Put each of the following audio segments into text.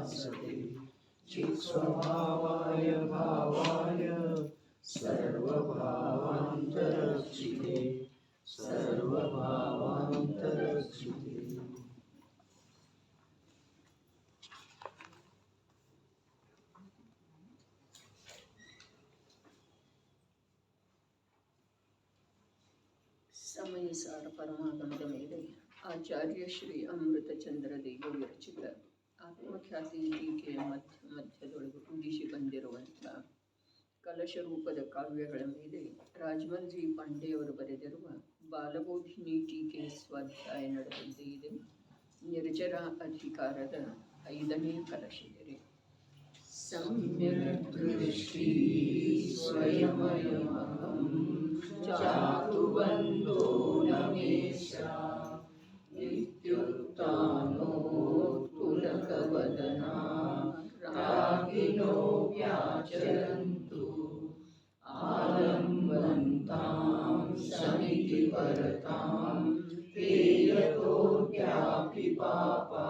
भासते चित्स्वभावाय भावाय सर्वभावान्तरक्षिते सर्वभावान्तरक्षिते। ಸಮಯ ಸಾರ ಪರಮಾಗಮದ ಮೇಲೆ ಆಚಾರ್ಯ ಶ್ರೀ ಅಮೃತಚಂದ್ರ ದೇವ ವಿರಚಿತ ಆತ್ಮಖ್ಯಾತಿ ಟೀಕೆಯ ಮಧ್ಯದೊಳಗೆ ಉದಿಸಿ ಬಂದಿರುವಂಥ ಕಲಶ ರೂಪದ ಕಾವ್ಯಗಳ ಮೇಲೆ ರಾಜಮಲ್ಜಿ ಪಾಂಡೆಯವರು ಬರೆದಿರುವ ಬಾಲಬೋಧಿನಿ ಟೀಕೆಯ ಸ್ವಾಧ್ಯಾಯ ನಡೆದಿದ್ದೇ ಇದೆ. ನಿರ್ಜರ ಅಧಿಕಾರದ 5ನೇ ಕಲಶವಿದೆ. ಸಮ್ಯಕ್ ದೃಷ್ಟಿ ಸ್ವಯಮಯಮಹಂ ಜಾತು ಬಂಧೋ ನಮೇಶ ಇತ್ಯುಕ್ತಾನೋ ತುಲಕವದನಾ ರಾಗಿಣೋ ವ್ಯಾಚರಂತು ಆಲಂಬಂತಾಂ ಸಮಿತಿ ಪರತಾಂ ಹೇಯತೋರ್ಯಾಪಿ ಪಾಪಾ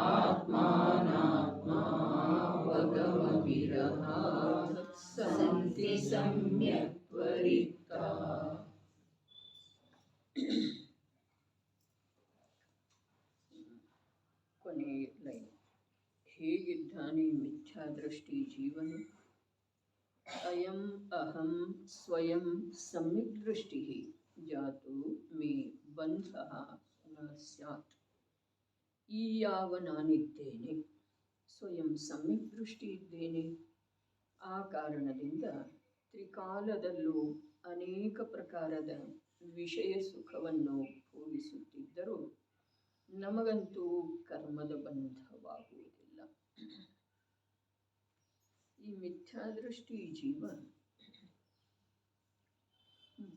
ಆತ್ಮಾನಾತ್ಮಾವಗಮವಿರಹಾತ್ ಸಂತಿ ಸಮ್ಯಕ್ ತ್ವರಿತಾ. ಕೊನೆಯ ಲೈನ್. ಹೇಗಿದ್ದಾನೆ ಮಿಥ್ಯಾದೃಷ್ಟಿ ಜೀವನು? ಅಯಂ ಅಹಂ ಸ್ವಯಂ ಸಮ್ಯಕ್ ದೃಷ್ಟಿ ಜಾತು ಮೇ ಬಂಧ ನ ಸ್ಯಾತ್. ಈ ಯಾವ ನಾನಿದ್ದೇನೆ, ಸ್ವಯಂ ಸಮ್ಯಕ್ ದೃಷ್ಟಿ ಇದ್ದೇನೆ. ಆ ಕಾರಣದಿಂದ ತ್ರಿಕಾಲದಲ್ಲೂ ಅನೇಕ ಪ್ರಕಾರದ ವಿಷಯ ಸುಖವನ್ನು ಭೋಗಿಸುತ್ತಿದ್ದರೂ ನಮಗಂತೂ ಕರ್ಮದ ಬಂಧವಾಗುವುದಿಲ್ಲ. ಈ ಮಿಥ್ಯಾದೃಷ್ಟಿ ಜೀವ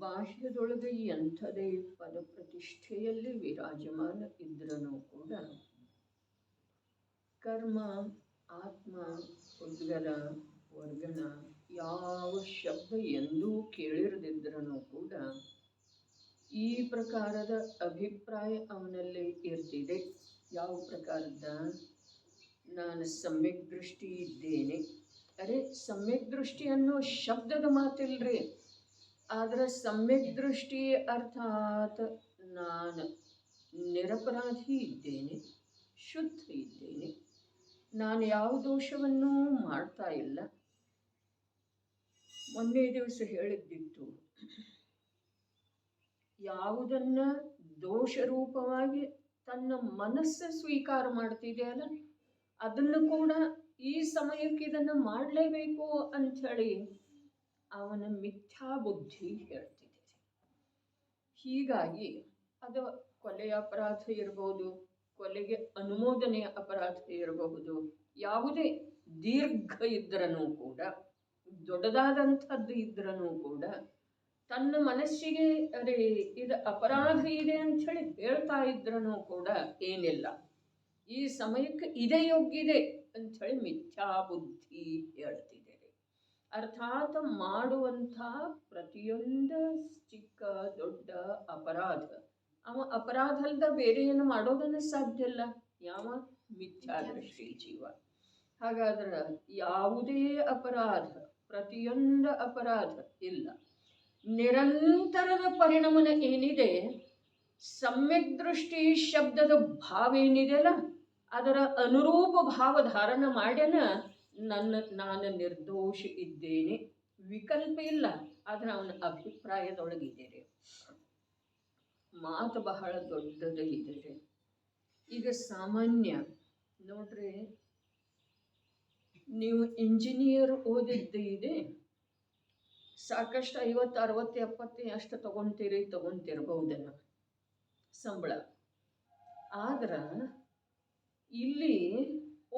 ಬಾಹ್ಯದೊಳಗೆ ಎಂಥದೇ ಪದಪ್ರತಿಷ್ಠೆಯಲ್ಲಿ ವಿರಾಜಮಾನ ಇದ್ರೂ ಕೂಡ ಕರ್ಮ, ಆತ್ಮ, ಉದ್ಗಲ, ವರ್ಗಣ ಯಾವ ಶಬ್ದ ಎಂದೂ ಕೇಳಿರದಿದ್ರೂ ಕೂಡ ಈ ಪ್ರಕಾರದ ಅಭಿಪ್ರಾಯ ಅವನಲ್ಲಿ ಇರ್ತಿದೆ. ಯಾವ ಪ್ರಕಾರದ? ನಾನು ಸಮ್ಯಕ್ ದೃಷ್ಟಿ ಇದ್ದೇನೆ. ಅರೆ, ಸಮ್ಯಕ್ ದೃಷ್ಟಿ ಅನ್ನೋ ಶಬ್ದದ ಮಾತಿಲ್ರಿ. ಆದರೆ ಸಮ್ಯಕ್ ದೃಷ್ಟಿ ಅರ್ಥಾತ್ ನಾನು ನಿರಪರಾಧಿ ಇದ್ದೇನೆ, ಶುದ್ಧ ಇದ್ದೇನೆ, ನಾನು ಯಾವ ದೋಷವನ್ನೂ ಮಾಡ್ತಾ ಇಲ್ಲ. ಮೊನ್ನೆ ದಿವಸ ಹೇಳಿದ್ದಿತ್ತು, ಯಾವುದನ್ನ ದೋಷರೂಪವಾಗಿ ತನ್ನ ಮನಸ್ಸು ಸ್ವೀಕಾರ ಮಾಡ್ತಿದೆಯಲ್ಲ ಅದನ್ನು ಕೂಡ ಈ ಸಮಯಕ್ಕೆ ಇದನ್ನು ಮಾಡಲೇಬೇಕು ಅಂಥೇಳಿ ಅವನ ಮಿಥ್ಯಾ ಬುದ್ಧಿ ಹೇಳ್ತಿದೆ. ಹೀಗಾಗಿ ಅದು ಕೊಲೆಯ ಅಪರಾಧ ಇರಬಹುದು, ಕೊಲೆಗೆ ಅನುಮೋದನೆಯ ಅಪರಾಧ ಇರಬಹುದು, ಯಾವುದೇ ದೀರ್ಘ ಇದ್ರೂ ಕೂಡ, ದೊಡ್ಡದಾದಂಥದ್ದು ಇದ್ರೂ ಕೂಡ ತನ್ನ ಮನಸ್ಸಿಗೆ ಅರೆ ಇದು ಅಪರಾಧ ಇದೆ ಅಂಥೇಳಿ ಹೇಳ್ತಾ ಇದ್ರೂ ಕೂಡ ಏನಿಲ್ಲ, ಈ ಸಮಯಕ್ಕೆ ಇದೇ ಯೋಗ್ಯಿದೆ ಅಂಥೇಳಿ ಮಿಥ್ಯಾ ಬುದ್ಧಿ ಹೇಳ್ತಿದ್ದಾರೆ. ಅರ್ಥಾತ್ ಮಾಡುವಂಥ ಪ್ರತಿಯೊಂದು ಚಿಕ್ಕ ದೊಡ್ಡ ಅಪರಾಧ ಅವ ಅಪರಾಧ ಅಲ್ದ ಬೇರೆ ಏನು ಮಾಡೋದನ್ನು ಸಾಧ್ಯ ಇಲ್ಲ. ಯಾವ? ಮಿಥ್ಯಾದೃಷ್ಟಿ ಜೀವ. ಹಾಗಾದ್ರೆ ಯಾವುದೇ ಅಪರಾಧ, ಪ್ರತಿಯೊಂದು ಅಪರಾಧ ಇಲ್ಲ, ನಿರಂತರದ ಪರಿಣಾಮನ ಏನಿದೆ, ಸಮ್ಯಕ್ ದೃಷ್ಟಿ ಶಬ್ದದ ಭಾವ ಏನಿದೆಯಲ್ಲ ಅದರ ಅನುರೂಪ ಭಾವ ಧಾರಣ ಮಾಡ್ಯನ ನಾನು ನಿರ್ದೋಷ ಇದ್ದೇನೆ, ವಿಕಲ್ಪ ಇಲ್ಲ. ಆದರೆ ಅವನ ಅಭಿಪ್ರಾಯದೊಳಗಿದ್ದೇನೆ. ಮಾತು ಬಹಳ ದೊಡ್ಡದ ಇದೆ. ಈಗ ಸಾಮಾನ್ಯ ನೋಡ್ರಿ, ನೀವು ಇಂಜಿನಿಯರ್ ಓದಿದ್ದು ಇದೆ, ಸಾಕಷ್ಟು 50, 60, 70 ಅಷ್ಟು ತಗೊಂತಿರ್ಬಹುದನ್ನು ಸಂಬಳ. ಆದ್ರೆ ಇಲ್ಲಿ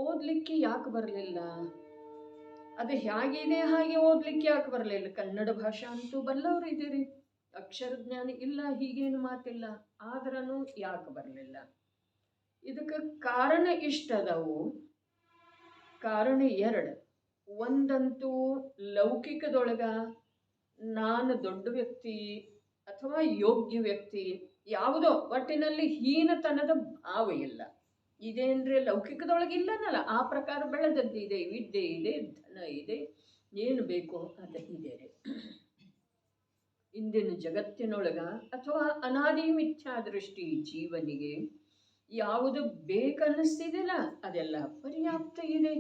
ಓದಲಿಕ್ಕೆ ಯಾಕೆ ಬರಲಿಲ್ಲ? ಅದು ಹೇಗಿದೆ ಹಾಗೆ ಓದಲಿಕ್ಕೆ ಯಾಕೆ ಬರಲಿಲ್ಲ? ಕನ್ನಡ ಭಾಷೆ ಅಂತೂ ಬಲ್ಲವ್ರು ಇದ್ದೀರಿ, ಅಕ್ಷರ ಜ್ಞಾನ ಇಲ್ಲ, ಹೀಗೇನು ಮಾತಿಲ್ಲ. ಆದ್ರೂ ಯಾಕೆ ಬರಲಿಲ್ಲ? ಇದಕ್ಕೆ ಕಾರಣ ಇಷ್ಟದವು. ಕಾರಣ 2. ಒಂದಂತೂ ಲೌಕಿಕದೊಳಗ ನಾನು ದೊಡ್ಡ ವ್ಯಕ್ತಿ ಅಥವಾ ಯೋಗ್ಯ ವ್ಯಕ್ತಿ ಯಾವುದೋ ಒಟ್ಟಿನಲ್ಲಿ ಹೀನತನದ ಭಾವ ಇಲ್ಲ. ಇದೆ ಅಂದರೆ ಲೌಕಿಕದೊಳಗಿಲ್ಲನಲ್ಲ, ಆ ಪ್ರಕಾರ ಬೆಳೆದದ್ದಿದೆ, ವಿದ್ಯೆ ಇದೆ, ಧನ ಇದೆ, ಏನು ಬೇಕೋ ಅದು ಇದೆ ರೀ. ಇಂದಿನ ಜಗತ್ತಿನೊಳಗ ಅಥವಾ ಅನಾದಿ ಮಿಥ್ಯಾ ದೃಷ್ಟಿ ಜೀವನಿಗೆ ಯಾವುದು ಬೇಕನ್ನಿಸ್ತಿದೆಯಲ್ಲ ಅದೆಲ್ಲ ಪರ್ಯಾಪ್ತ ಇದೆ.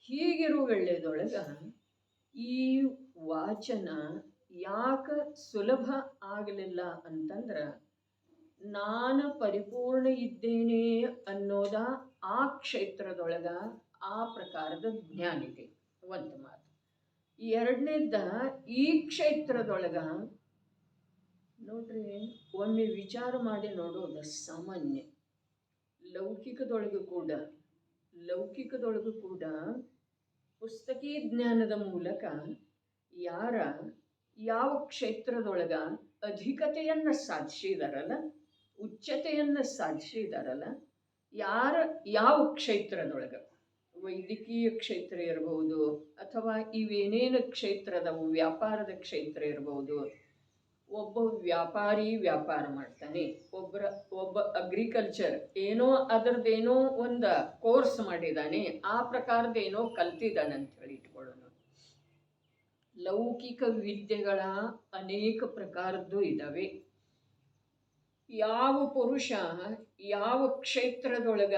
ಹೀಗಿರುವ ವೇಳೆದೊಳಗ ಈ ವಾಚನ ಯಾಕೆ ಸುಲಭ ಆಗಲಿಲ್ಲ ಅಂತಂದ್ರೆ, ನಾನು ಪರಿಪೂರ್ಣ ಇದ್ದೇನೆ ಅನ್ನೋದ ಆ ಕ್ಷೇತ್ರದೊಳಗ ಆ ಪ್ರಕಾರದ ಜ್ಞಾನ ಇದೆ, ಒಂದು ಮಾತು. ಎರಡನೇದ, ಈ ಕ್ಷೇತ್ರದೊಳಗ ನೋಡ್ರಿ, ಒಮ್ಮೆ ವಿಚಾರ ಮಾಡಿ ನೋಡೋದು ಸಾಮಾನ್ಯ. ಲೌಕಿಕದೊಳಗೂ ಕೂಡ ಪುಸ್ತಕೀ ಜ್ಞಾನದ ಮೂಲಕ ಯಾವ ಕ್ಷೇತ್ರದೊಳಗ ಅಧಿಕತೆಯನ್ನು ಸಾಧಿಸಿದಾರಲ್ಲ, ಉಚ್ಚತೆಯನ್ನು ಸಾಧಿಸಿದಾರಲ್ಲ, ಯಾವ ಕ್ಷೇತ್ರದೊಳಗ, ವೈದ್ಯಕೀಯ ಕ್ಷೇತ್ರ ಇರಬಹುದು ಅಥವಾ ಇವೇನೇನು ಕ್ಷೇತ್ರದವು, ವ್ಯಾಪಾರದ ಕ್ಷೇತ್ರ ಇರಬಹುದು. ಒಬ್ಬ ವ್ಯಾಪಾರಿ ವ್ಯಾಪಾರ ಮಾಡ್ತಾನೆ, ಒಬ್ಬ ಅಗ್ರಿಕಲ್ಚರ್ ಏನೋ ಅದರದ್ದೇನೋ ಒಂದು ಕೋರ್ಸ್ ಮಾಡಿದ್ದಾನೆ, ಆ ಪ್ರಕಾರದ್ದೇನೋ ಕಲ್ತಿದ್ದಾನೆ ಅಂತ ಹೇಳಿ ಇಟ್ಕೊಳ್ಳೋಣ. ಲೌಕಿಕ ವಿದ್ಯೆಗಳ ಅನೇಕ ಪ್ರಕಾರದ್ದು ಇದ್ದಾವೆ. ಯಾವ ಪುರುಷ ಯಾವ ಕ್ಷೇತ್ರದೊಳಗ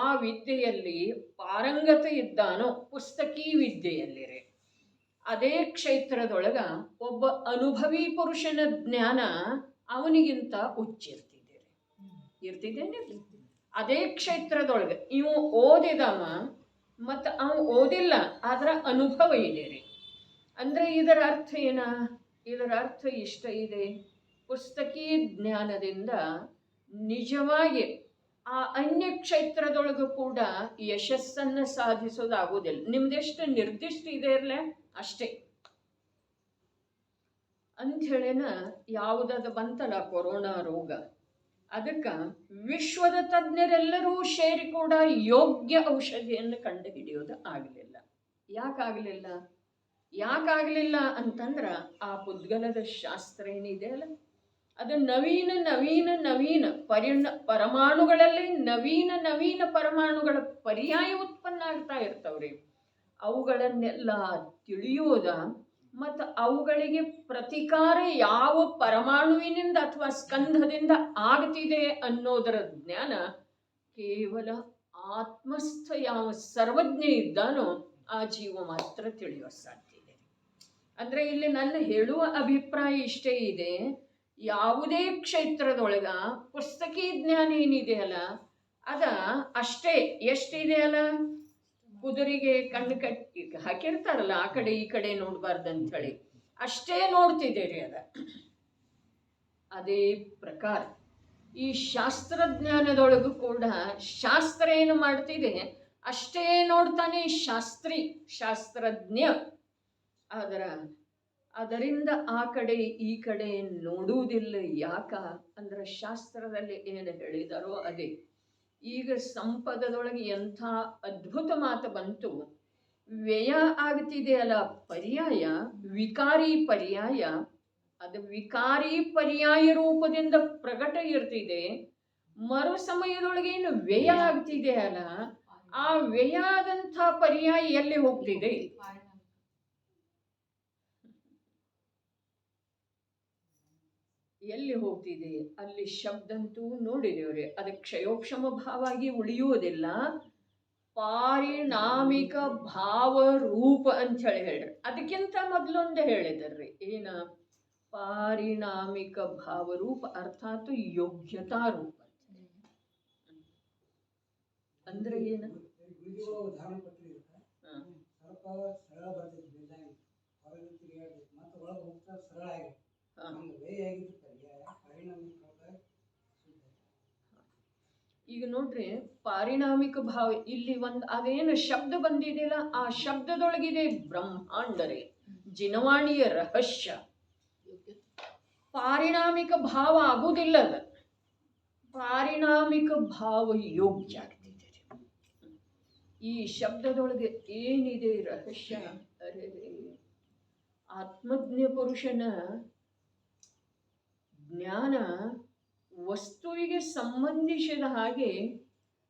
ಆ ವಿದ್ಯೆಯಲ್ಲಿ ಪಾರಂಗತ ಇದ್ದಾನೋ, ಪುಸ್ತಕೀ ವಿದ್ಯೆಯಲ್ಲಿರೆ, ಅದೇ ಕ್ಷೇತ್ರದೊಳಗ ಒಬ್ಬ ಅನುಭವಿ ಪುರುಷನ ಜ್ಞಾನ ಅವನಿಗಿಂತ ಇರ್ತಿದ್ದೇನೆ. ಅದೇ ಕ್ಷೇತ್ರದೊಳಗೆ ಇವು ಓದಿದವ ಮತ್ತು ಅವ ಓದಿಲ್ಲ, ಆದ್ರೆ ಅನುಭವ ಇದೆ ರೀ. ಅಂದರೆ ಇದರ ಅರ್ಥ ಏನ? ಇದರ ಅರ್ಥ ಇಷ್ಟ ಇದೆ, ಪುಸ್ತಕೀ ಜ್ಞಾನದಿಂದ ನಿಜವಾಗಿ ಆ ಅನ್ಯ ಕ್ಷೇತ್ರದೊಳಗೂ ಕೂಡ ಯಶಸ್ಸನ್ನು ಸಾಧಿಸೋದಾಗುವುದಿಲ್ಲ. ನಿಮ್ದೆಷ್ಟು ನಿರ್ದಿಷ್ಟ ಇದೆ ಇರಲ್ಲ ಅಷ್ಟೇ ಅಂಥೇಳಿನ. ಯಾವುದಾದ ಬಂತಲ್ಲ ಕೊರೋನಾ ರೋಗ, ಅದಕ್ಕೆ ವಿಶ್ವದ ತಜ್ಞರೆಲ್ಲರೂ ಸೇರಿ ಕೂಡ ಯೋಗ್ಯ ಔಷಧಿಯನ್ನು ಕಂಡು ಹಿಡಿಯೋದು ಆಗಲಿಲ್ಲ. ಯಾಕಾಗಲಿಲ್ಲ ಅಂತಂದ್ರೆ, ಆ ಪುದ್ಗಲದ ಶಾಸ್ತ್ರ ಏನಿದೆ ಅಲ್ಲ, ಅದು ನವೀನ ಪರಮಾಣುಗಳಲ್ಲಿ ನವೀನ ಪರಮಾಣುಗಳ ಪರ್ಯಾಯ ಉತ್ಪನ್ನ ಆಗ್ತಾ ಇರ್ತವ್ರಿ. ಅವುಗಳನ್ನೆಲ್ಲ ತಿಳಿಯೋದ ಮತ್ತು ಅವುಗಳಿಗೆ ಪ್ರತಿಕಾರ ಯಾವ ಪರಮಾಣುವಿನಿಂದ ಅಥವಾ ಸ್ಕಂಧದಿಂದ ಆಗ್ತಿದೆ ಅನ್ನೋದರ ಜ್ಞಾನ ಕೇವಲ ಆತ್ಮಸ್ಥ ಯಾವ ಸರ್ವಜ್ಞ ಇದ್ದಾನೋ ಆ ಜೀವ ಮಾತ್ರ ತಿಳಿಯೋ ಸಾಧ್ಯ ಇದೆ. ಅಂದರೆ ಇಲ್ಲಿ ನನ್ನ ಹೇಳುವ ಅಭಿಪ್ರಾಯ ಇಷ್ಟೇ ಇದೆ, ಯಾವುದೇ ಕ್ಷೇತ್ರದೊಳಗ ಪುಸ್ತಕೀ ಜ್ಞಾನ ಏನಿದೆಯಲ್ಲ ಅದ ಅಷ್ಟೇ. ಎಷ್ಟಿದೆಯಲ್ಲ, ಕುದುರೆಗೆ ಕಣ್ಣು ಕಟ್ಟಿ ಹಾಕಿರ್ತಾರಲ್ಲ, ಆ ಕಡೆ ಈ ಕಡೆ ನೋಡಬಾರ್ದಂತ ಹೇಳಿ, ಅಷ್ಟೇ ನೋಡ್ತಿದ್ದೀರಿ ಅದ. ಅದೇ ಪ್ರಕಾರ ಈ ಶಾಸ್ತ್ರಜ್ಞಾನದೊಳಗೂ ಕೂಡ ಶಾಸ್ತ್ರ ಏನು ಮಾಡ್ತಿದೆ ಅಷ್ಟೇ ನೋಡ್ತಾನೆ ಶಾಸ್ತ್ರಜ್ಞ. ಅದರಿಂದ ಆ ಕಡೆ ಈ ಕಡೆ ನೋಡುವುದಿಲ್ಲ. ಅಂದ್ರೆ ಶಾಸ್ತ್ರದಲ್ಲಿ ಏನು ಹೇಳಿದಾರೋ ಅದೇ. ಈಗ ಸಂಪದದೊಳಗೆ ಎಂಥ ಅದ್ಭುತ ಮಾತು ಬಂತು, ವ್ಯಯ ಆಗ್ತಿದೆಯಲ್ಲ ಪರ್ಯಾಯ, ವಿಕಾರಿ ಪರ್ಯಾಯ, ಅದು ವಿಕಾರಿ ಪರ್ಯಾಯ ರೂಪದಿಂದ ಪ್ರಕಟ ಇರ್ತಿದೆ. ಮರು ಸಮಯದೊಳಗೇನು ವ್ಯಯ ಆಗ್ತಿದೆ ಅಲ್ಲ, ಆ ವ್ಯಯ ಆದಂಥ ಪರ್ಯಾಯ ಎಲ್ಲಿ ಹೋಗ್ತಿದೆ? ಎಲ್ಲಿ ಹೋಗ್ತಿದೆ? ಅಲ್ಲಿ ಶಬ್ದಂತೂ ನೋಡಿದೇವ್ರಿ, ಅದಕ್ಕೆ ಕ್ಷಯೋಕ್ಷಮ ಭಾವಾಗಿ ಉಳಿಯುವುದಿಲ್ಲ. ಪಾರಿಣಾಮಿಕ ಭಾವ ರೂಪ ಅಂತ ಹೇಳ್ರಿ. ಅದಕ್ಕಿಂತ ಮೊದಲೊಂದೇ ಹೇಳಿದರ್ರಿ, ಏನ? ಪಾರಿಣಾಮಿಕ ಭಾವರೂಪ ಅರ್ಥಾತ್ ಯೋಗ್ಯತಾ ರೂಪ. ಅಂದ್ರೆ ಏನ? ಈಗ ನೋಡ್ರಿ, ಪಾರಿಣಾಮಿಕ ಭಾವ ಇಲ್ಲಿ ಅದೇನು ಶಬ್ದ ಬಂದಿದೆಯಲ್ಲ, ಆ ಶಬ್ದದೊಳಗಿದೆ ಬ್ರಹ್ಮಾಂಡರೇ, ಜಿನವಾಣಿಯ ರಹಸ್ಯ. ಪಾರಿಣಾಮಿಕ ಭಾವ ಆಗುವುದಿಲ್ಲ, ಅದ ಪಾರಿಣಾಮಿಕ ಭಾವ ಯೋಗ್ಯ ಆಗ್ತಿದೆ. ಈ ಶಬ್ದದೊಳಗೆ ಏನಿದೆ ರಹಸ್ಯ? ಅರೆ, ಆತ್ಮಜ್ಞ ಪುರುಷನ ಜ್ಞಾನ ವಸ್ತುವಿಗೆ ಸಂಬಂಧಿಸಿದ ಹಾಗೆ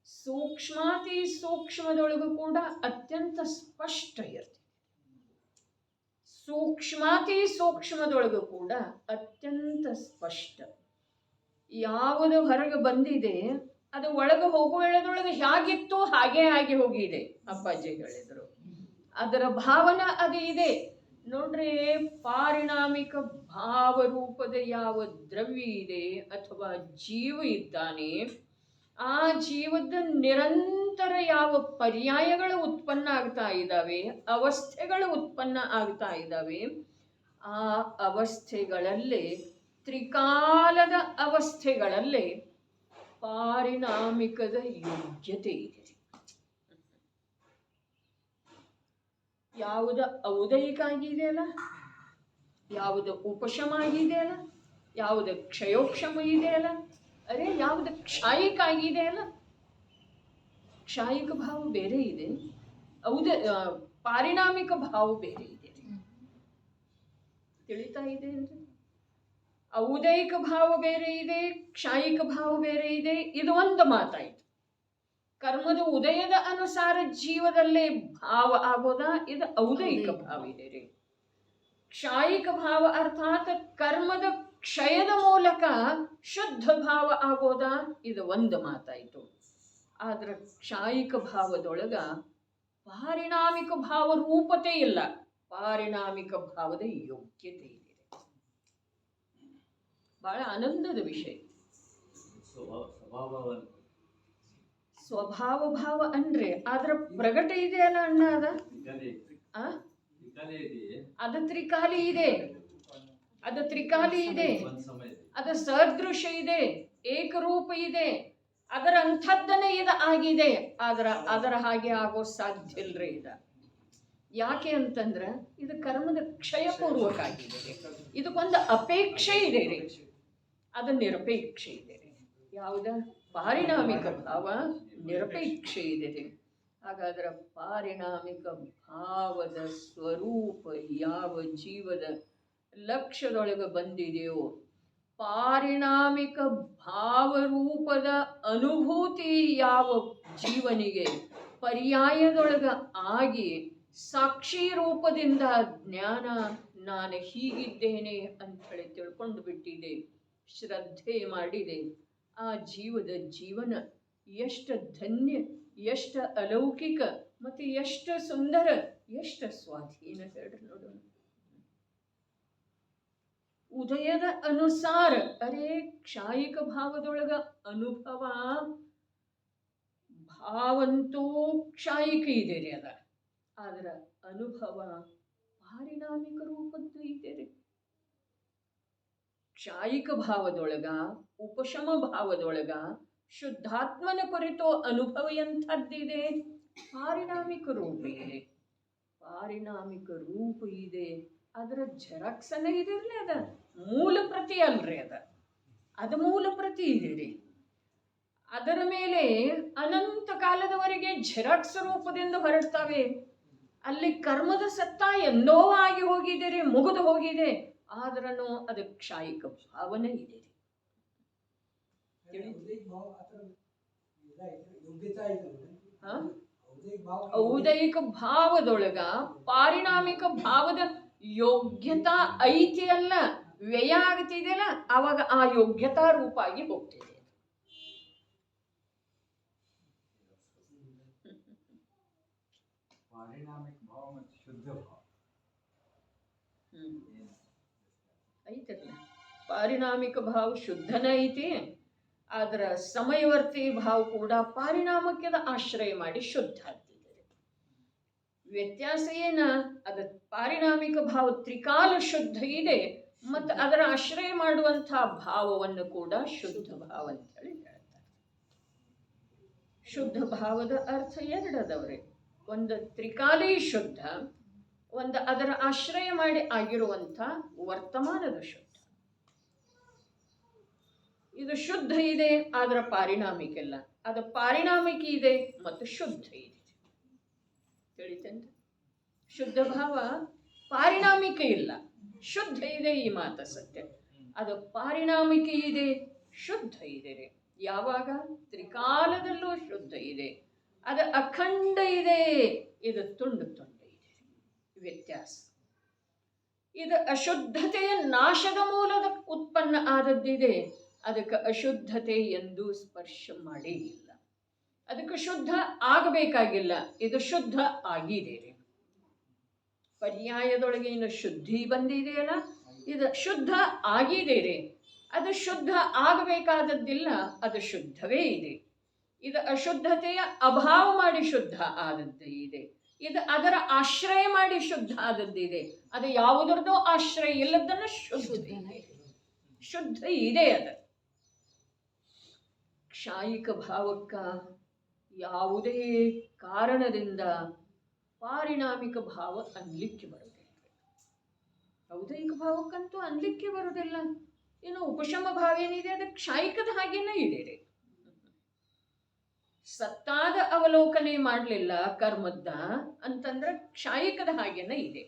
ಸೂಕ್ಷ್ಮಾತಿ ಸೂಕ್ಷ್ಮದೊಳಗೂ ಕೂಡ ಅತ್ಯಂತ ಸ್ಪಷ್ಟ ಇರ್ತದೆ. ಸೂಕ್ಷ್ಮಾತಿ ಸೂಕ್ಷ್ಮದೊಳಗೂ ಕೂಡ ಅತ್ಯಂತ ಸ್ಪಷ್ಟ. ಯಾವುದು ಹೊರಗೆ ಬಂದಿದೆ ಅದು ಒಳಗೆ ಹೋಗುವ ವೇಳೆದೊಳಗೆ ಹೇಗಿತ್ತು ಹಾಗೇ ಆಗಿ ಹೋಗಿದೆ. ಅಪ್ಪಾಜಿ ಹೇಳಿದ್ರು ಅದರ ಭಾವನ ಅದು ಇದೆ ನೋಡ್ರಿ. ಪಾರಿಣಾಮಿಕ ಭಾವರೂಪದ ಯಾವ ದ್ರವ್ಯ ಇದೆ ಅಥವಾ ಜೀವ ಇದ್ದಾನೆ, ಆ ಜೀವದ ನಿರಂತರ ಯಾವ ಪರ್ಯಾಯಗಳು ಉತ್ಪನ್ನ ಆಗ್ತಾ ಇದ್ದಾವೆ, ಅವಸ್ಥೆಗಳು ಉತ್ಪನ್ನ ಆಗ್ತಾ ಇದ್ದಾವೆ, ಆ ಅವಸ್ಥೆಗಳಲ್ಲೇ ತ್ರಿಕಾಲದ ಅವಸ್ಥೆಗಳಲ್ಲೇ ಪಾರಿಣಾಮಿಕದ ಯೋಗ್ಯತೆ ಇದೆ. ಯಾವುದು ಔದಯಿಕ ಆಗಿದೆಯಲ್ಲ, ಯಾವುದು ಉಪಶಮ ಆಗಿದೆಯಲ್ಲ, ಯಾವುದು ಕ್ಷಯೋಕ್ಷಮ ಇದೆಯಲ್ಲ, ಅರೆ ಯಾವುದು ಕ್ಷಾಯಿಕ ಆಗಿದೆಯಲ್ಲ. ಕ್ಷಾಯಿಕ ಭಾವ ಬೇರೆ ಇದೆ, ಪಾರಿಣಾಮಿಕ ಭಾವ ಬೇರೆ ಇದೆ. ತಿಳಿತಾ ಇದೆ ಅಂದ್ರೆ ಔದಯಿಕ ಭಾವ ಬೇರೆ ಇದೆ, ಕ್ಷಾಯಿಕ ಭಾವ ಬೇರೆ ಇದೆ. ಇದು ಒಂದು ಮಾತಾಯ್ತು. ಕರ್ಮದ ಉದಯದ ಅನುಸಾರ ಜೀವದಲ್ಲೇ ಭಾವ ಆಗೋದಾ, ಇದು ಔದಯಿಕ ಭಾವ ಇದೆ ರೀ. ಕ್ಷಾಯಿಕ ಭಾವ ಅರ್ಥಾತ್ ಕರ್ಮದ ಕ್ಷಯದ ಮೂಲಕ ಶುದ್ಧ ಭಾವ ಆಗೋದಾ, ಇದು ಒಂದು ಮಾತಾಯ್ತು. ಆದ್ರೆ ಕ್ಷಾಯಿಕ ಭಾವದೊಳಗ ಪಾರಿಣಾಮಿಕ ಭಾವ ರೂಪತೆ ಇಲ್ಲ, ಪಾರಿಣಾಮಿಕ ಭಾವದ ಯೋಗ್ಯತೆ ಇದೆ. ಬಹಳ ಆನಂದದ ವಿಷಯ. ಸ್ವಭಾವ ಭಾವ ಅಂದ್ರೆ ಅದ್ರ ಪ್ರಗಟ ಇದೆಯಲ್ಲ ಅಣ್ಣ, ಅದ ತ್ರಿಕಾಲಿ ಇದೆ, ಅದು ತ್ರಿಕಾಲಿ ಇದೆ, ಅದ ಸದೃಶ್ಯ ಇದೆ, ಏಕರೂಪ ಇದೆ, ಅದರ ಅಂಥದ್ದನೇ ಇದು ಆಗಿದೆ. ಅದರ ಹಾಗೆ ಆಗೋ ಸಾಧ್ಯ ಇಲ್ರಿ ಇದು. ಯಾಕೆ ಅಂತಂದ್ರ ಇದು ಕರ್ಮದ ಕ್ಷಯಪೂರ್ವಕ ಆಗಿದೆ. ಇದಕ್ಕೊಂದು ಅಪೇಕ್ಷೆ ಇದೆ ರೀ, ಅದು ನಿರಪೇಕ್ಷೆ ಇದೆ ರೀ. ಯಾವುದ ಪಾರಿಣಾಮಿಕ ಭಾವ ನಿರಪೇಕ್ಷೆ ಇದೆ ರೀ. ಹಾಗಾದ್ರೆ ಪಾರಿಣಾಮಿಕ ಭಾವದ ಸ್ವರೂಪ ಯಾವ ಜೀವದ ಲಕ್ಷ್ಯದೊಳಗೆ ಬಂದಿದೆಯೋ, ಪಾರಿಣಾಮಿಕ ಭಾವರೂಪದ ಅನುಭೂತಿ ಯಾವ ಜೀವನಿಗೆ ಪರ್ಯಾಯದೊಳಗ ಆಗಿ ಸಾಕ್ಷಿ ರೂಪದಿಂದ ಜ್ಞಾನ ನಾನು ಹೀಗಿದ್ದೇನೆ ಅಂಥೇಳಿ ತಿಳ್ಕೊಂಡು ಬಿಟ್ಟಿದೆ, ಶ್ರದ್ಧೆ ಮಾಡಿದೆ, ಆ ಜೀವದ ಜೀವನ ಎಷ್ಟು ಧನ್ಯ, ಎಷ್ಟು ಅಲೌಕಿಕ ಮತ್ತು ಎಷ್ಟು ಸುಂದರ, ಎಷ್ಟು ಸ್ವಾಧೀನ ಹೇಳ್ರಿ ನೋಡೋಣ. ಉದಯದ ಅನುಸಾರ ಅರೆ ಕ್ಷಾಯಿಕ ಭಾವದೊಳಗ ಅನುಭವ ಭಾವಂತೂ ಕ್ಷಾಯಿಕ ಇದೆ ರೀ ಅದ, ಆದ್ರ ಅನುಭವ ಪಾರಿಣಾಮಿಕ ರೂಪದ್ದು ಇದೆ ರೀ. ಕ್ಷಾಯಿಕ ಭಾವದೊಳಗ ಉಪಶಮ ಭಾವದೊಳಗ ಶುದ್ಧಾತ್ಮನ ಕುರಿತು ಅನುಭವ ಎಂಥದ್ದಿದೆ, ಪಾರಿಣಾಮಿಕ ರೂಪ ಇದೆ. ಪಾರಿಣಾಮಿಕ ರೂಪ ಇದೆ, ಅದರ ಜೆರಾಕ್ಸನೇ ಇದಿರ್ಲಿ, ಅದ ಮೂಲ ಪ್ರತಿ ಅಲ್ರಿ, ಅದ ಮೂಲ ಪ್ರತಿ ಇದೆ ರೀ. ಅದರ ಮೇಲೆ ಅನಂತ ಕಾಲದವರೆಗೆ ಜೆರಾಕ್ಸ್ ರೂಪದಿಂದ ಹೊರಡ್ತಾವೆ. ಅಲ್ಲಿ ಕರ್ಮದ ಸತ್ತ ಎಂದೋ ಆಗಿ ಹೋಗಿದೆ ರೀ, ಮುಗಿದು ಹೋಗಿದೆ, ಆದ್ರೂ ಅದು ಕ್ಷಾಯಿಕ ಭಾವನೆ ಇದೆ ರೀ. ಔದಯಿಕ ಭಾವದೊಳಗ ಪಾರಿಣಾಮಿಕ ಭಾವದ ಯೋಗ್ಯತಾ ಐತಿ ಅಲ್ಲ, ವ್ಯಯ ಆಗ್ತಿದೆಯಲ್ಲ, ಅವಾಗ ಆ ಯೋಗ್ಯತಾ ರೂಪ ಆಗಿ ಹೋಗ್ತಿದೆ. ಐತಲ್ಲ, ಪಾರಿಣಾಮಿಕ ಭಾವ ಶುದ್ಧನ ಐತಿ, ಆದ್ರ ಸಮಯವರ್ತಿ ಭಾವ ಕೂಡ ಪಾರಿಣಾಮಕ್ಯದ ಆಶ್ರಯ ಮಾಡಿ ಶುದ್ಧ ಆಗ್ತಿದೆ. ವ್ಯತ್ಯಾಸ ಏನ, ಅದ ಪಾರಿಣಾಮಿಕ ಭಾವ ತ್ರಿಕಾಲ ಶುದ್ಧ ಇದೆ, ಮತ್ತು ಅದರ ಆಶ್ರಯ ಮಾಡುವಂತಹ ಭಾವವನ್ನು ಕೂಡ ಶುದ್ಧ ಭಾವ ಅಂತ ಹೇಳಿ ಹೇಳ್ತಾರೆ. ಶುದ್ಧ ಭಾವದ ಅರ್ಥ ಎರಡದವ್ರೆ, ಒಂದು ತ್ರಿಕಾಲಿ ಶುದ್ಧ, ಒಂದು ಅದರ ಆಶ್ರಯ ಮಾಡಿ ಆಗಿರುವಂಥ ವರ್ತಮಾನದ ಶುದ್ಧ. ಇದು ಶುದ್ಧ ಇದೆ, ಆದ್ರ ಪಾರಿಣಾಮಿಕ ಇಲ್ಲ, ಅದು ಪಾರಿಣಾಮಿಕ ಇದೆ ಮತ್ತು ಶುದ್ಧ ಇದೆ. ತಿಳಿತಂತ? ಶುದ್ಧ ಭಾವ ಪಾರಿಣಾಮಿಕ ಇಲ್ಲ, ಶುದ್ಧ ಇದೆ, ಈ ಮಾತ ಸತ್ಯ. ಅದು ಪಾರಿಣಾಮಿಕ ಇದೆ, ಶುದ್ಧ ಇದೆ ರೀ. ಯಾವಾಗ? ತ್ರಿಕಾಲದಲ್ಲೂ ಶುದ್ಧ ಇದೆ, ಅದು ಅಖಂಡ ಇದೆ, ಇದು ತುಂಡು ತುಂಡು ಇದೆ. ವ್ಯತ್ಯಾಸ. ಇದು ಅಶುದ್ಧತೆಯ ನಾಶದ ಮೂಲದ ಉತ್ಪನ್ನ ಆದದ್ದಿದೆ, ಅದಕ್ಕೆ ಅಶುದ್ಧತೆ ಎಂದು ಸ್ಪರ್ಶ ಮಾಡೇ ಇಲ್ಲ. ಅದಕ್ಕೆ ಶುದ್ಧ ಆಗಬೇಕಾಗಿಲ್ಲ, ಇದು ಶುದ್ಧ ಆಗಿದೆ. ಪರ್ಯಾಯದೊಳಗೆ ಇನ್ನು ಶುದ್ಧಿ ಬಂದಿದೆಯಲ್ಲ, ಇದು ಶುದ್ಧ ಆಗಿದೆ ರೀ. ಅದು ಶುದ್ಧ ಆಗಬೇಕಾದದ್ದಿಲ್ಲ, ಅದು ಶುದ್ಧವೇ ಇದೆ. ಇದು ಅಶುದ್ಧತೆಯ ಅಭಾವ ಮಾಡಿ ಶುದ್ಧ ಆದದ್ದು ಇದೆ, ಇದು ಅದರ ಆಶ್ರಯ ಮಾಡಿ ಶುದ್ಧ ಆದದ್ದಿದೆ. ಅದು ಯಾವುದರದೋ ಆಶ್ರಯ ಇಲ್ಲದನ್ನು ಶುದ್ಧ ಇದೆ. ಅದು ಕ್ಷಾಯಿಕ ಭಾವಕ್ಕ ಯಾವುದೇ ಕಾರಣದಿಂದ ಪಾರಿಣಾಮಿಕ ಭಾವ ಅನ್ಲಿಕ್ಕೆ ಬರುವುದಿಲ್ಲ. ಔದೈಕ ಭಾವಕ್ಕಂತೂ ಅನ್ಲಿಕ್ಕೆ ಬರುವುದಿಲ್ಲ. ಇನ್ನು ಉಪಶಮ ಭಾವ ಏನಿದೆ ಅದು ಕ್ಷಾಯಿಕದ ಹಾಗೇನೇ ಇದೆ. ಸತ್ತಾದ ಅವಲೋಕನೆ ಮಾಡಲಿಲ್ಲ ಕರ್ಮದ ಅಂತಂದ್ರೆ ಕ್ಷಾಯಿಕದ ಹಾಗೇನೆ ಇದೆ.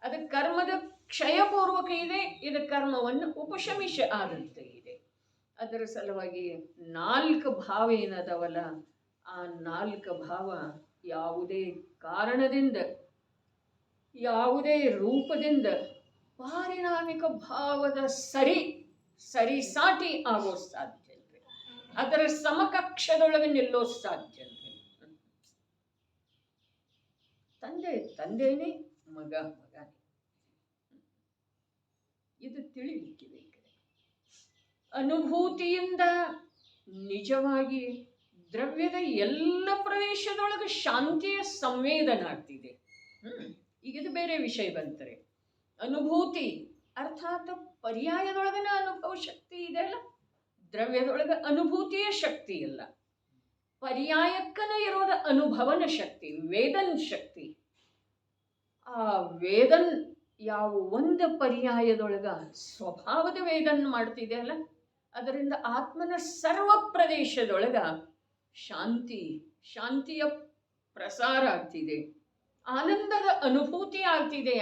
ಅದು ಕರ್ಮದ ಕ್ಷಯಪೂರ್ವಕ ಇದೆ, ಇದು ಕರ್ಮವನ್ನು ಉಪಶಮಿಷ ಆದಂತೆ ಇದೆ. ಅದರ ಸಲುವಾಗಿ 4 ಭಾವ ಏನದವಲ್ಲ, ಆ 4 ಭಾವ ಯಾವುದೇ ಕಾರಣದಿಂದ ಯಾವುದೇ ರೂಪದಿಂದ ಪಾರಿಣಾಮಿಕ ಭಾವದ ಸರಿಸಾಟಿ ಆಗೋ ಸಾಧ್ಯ ಇಲ್ಲ, ಅದರ ಸಮಕಕ್ಷದೊಳಗೆ ನಿಲ್ಲೋ ಸಾಧ್ಯ ಇಲ್ಲ. ತಂದೆ ತಂದೆನೇ, ಮಗ ಮಗನೇ. ಇದು ತಿಳಿಲಿಕ್ಕೆ ಬೇಕು. ಅನುಭೂತಿಯಿಂದ ನಿಜವಾಗಿ ದ್ರವ್ಯದ ಎಲ್ಲ ಪ್ರದೇಶದೊಳಗೆ ಶಾಂತಿಯ ಸಂವೇದನ ಆಗ್ತಿದೆ. ಈಗ ಇದು ಬೇರೆ ವಿಷಯ ಬಂತಾರೆ. ಅನುಭೂತಿ ಅರ್ಥಾತ್ ಪರ್ಯಾಯದೊಳಗನ ಅನುಭವ ಶಕ್ತಿ ಇದೆಯಲ್ಲ, ದ್ರವ್ಯದೊಳಗೆ ಅನುಭೂತಿಯ ಶಕ್ತಿ ಇಲ್ಲ. ಪರ್ಯಾಯಕ್ಕನ ಇರೋದ ಅನುಭವನ ಶಕ್ತಿ, ವೇದನ್ ಶಕ್ತಿ. ಆ ವೇದನ್ ಯಾವ ಒಂದು ಪರ್ಯಾಯದೊಳಗ ಸ್ವಭಾವದ ವೇದನ್ ಮಾಡ್ತಿದೆ ಅಲ್ಲ, ಅದರಿಂದ ಆತ್ಮನ ಸರ್ವ ಪ್ರದೇಶದೊಳಗ ಶಾಂತಿಯ ಪ್ರಸಾರ ಆಗ್ತಿದೆ, ಆನಂದದ ಅನುಭೂತಿ ಆಗ್ತಿದೆ,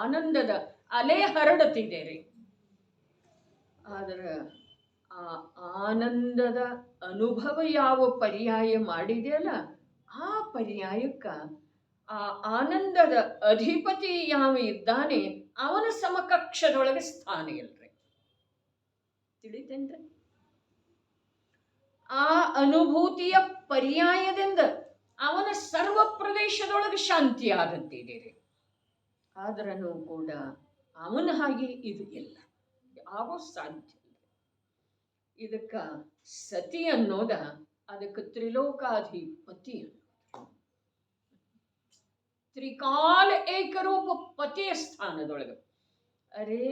ಆನಂದದ ಅಲೆ ಹರಡುತ್ತಿದೆ ರೀ. ಆದರೆ ಆ ಆನಂದದ ಅನುಭವ ಯಾವ ಪರ್ಯಾಯ ಮಾಡಿದೆಯಲ್ಲ, ಆ ಪರ್ಯಾಯಕ್ಕ ಆ ಆನಂದದ ಅಧಿಪತಿ ಯಾವ ಇದ್ದಾನೆ ಅವನ ಸಮಕಕ್ಷದೊಳಗೆ ಸ್ಥಾನ ಇಲ್ರಿ. ತಿಳಿತೇನ್ರಿ? ಆ ಅನುಭೂತಿಯ ಪರ್ಯಾಯದಿಂದ ಅವನ ಸರ್ವ ಪ್ರದೇಶದೊಳಗೆ ಶಾಂತಿ ಆದಂತಿದೆ ರೀ. ಆದ್ರೂ ಕೂಡ ಅವನ ಹಾಗೆ ಇದು ಇಲ್ಲ, ಆಗೋ ಸಾಧ್ಯ ಇಲ್ಲ. ಇದಕ್ಕ ಸತಿ ಅನ್ನೋದ, ಅದಕ್ಕೆ ತ್ರಿಲೋಕಾಧಿಪತಿ, ತ್ರಿಕಾಲ ಏಕರೂಪ ಪತಿಯ ಸ್ಥಾನದೊಳಗೆ. ಅರೇ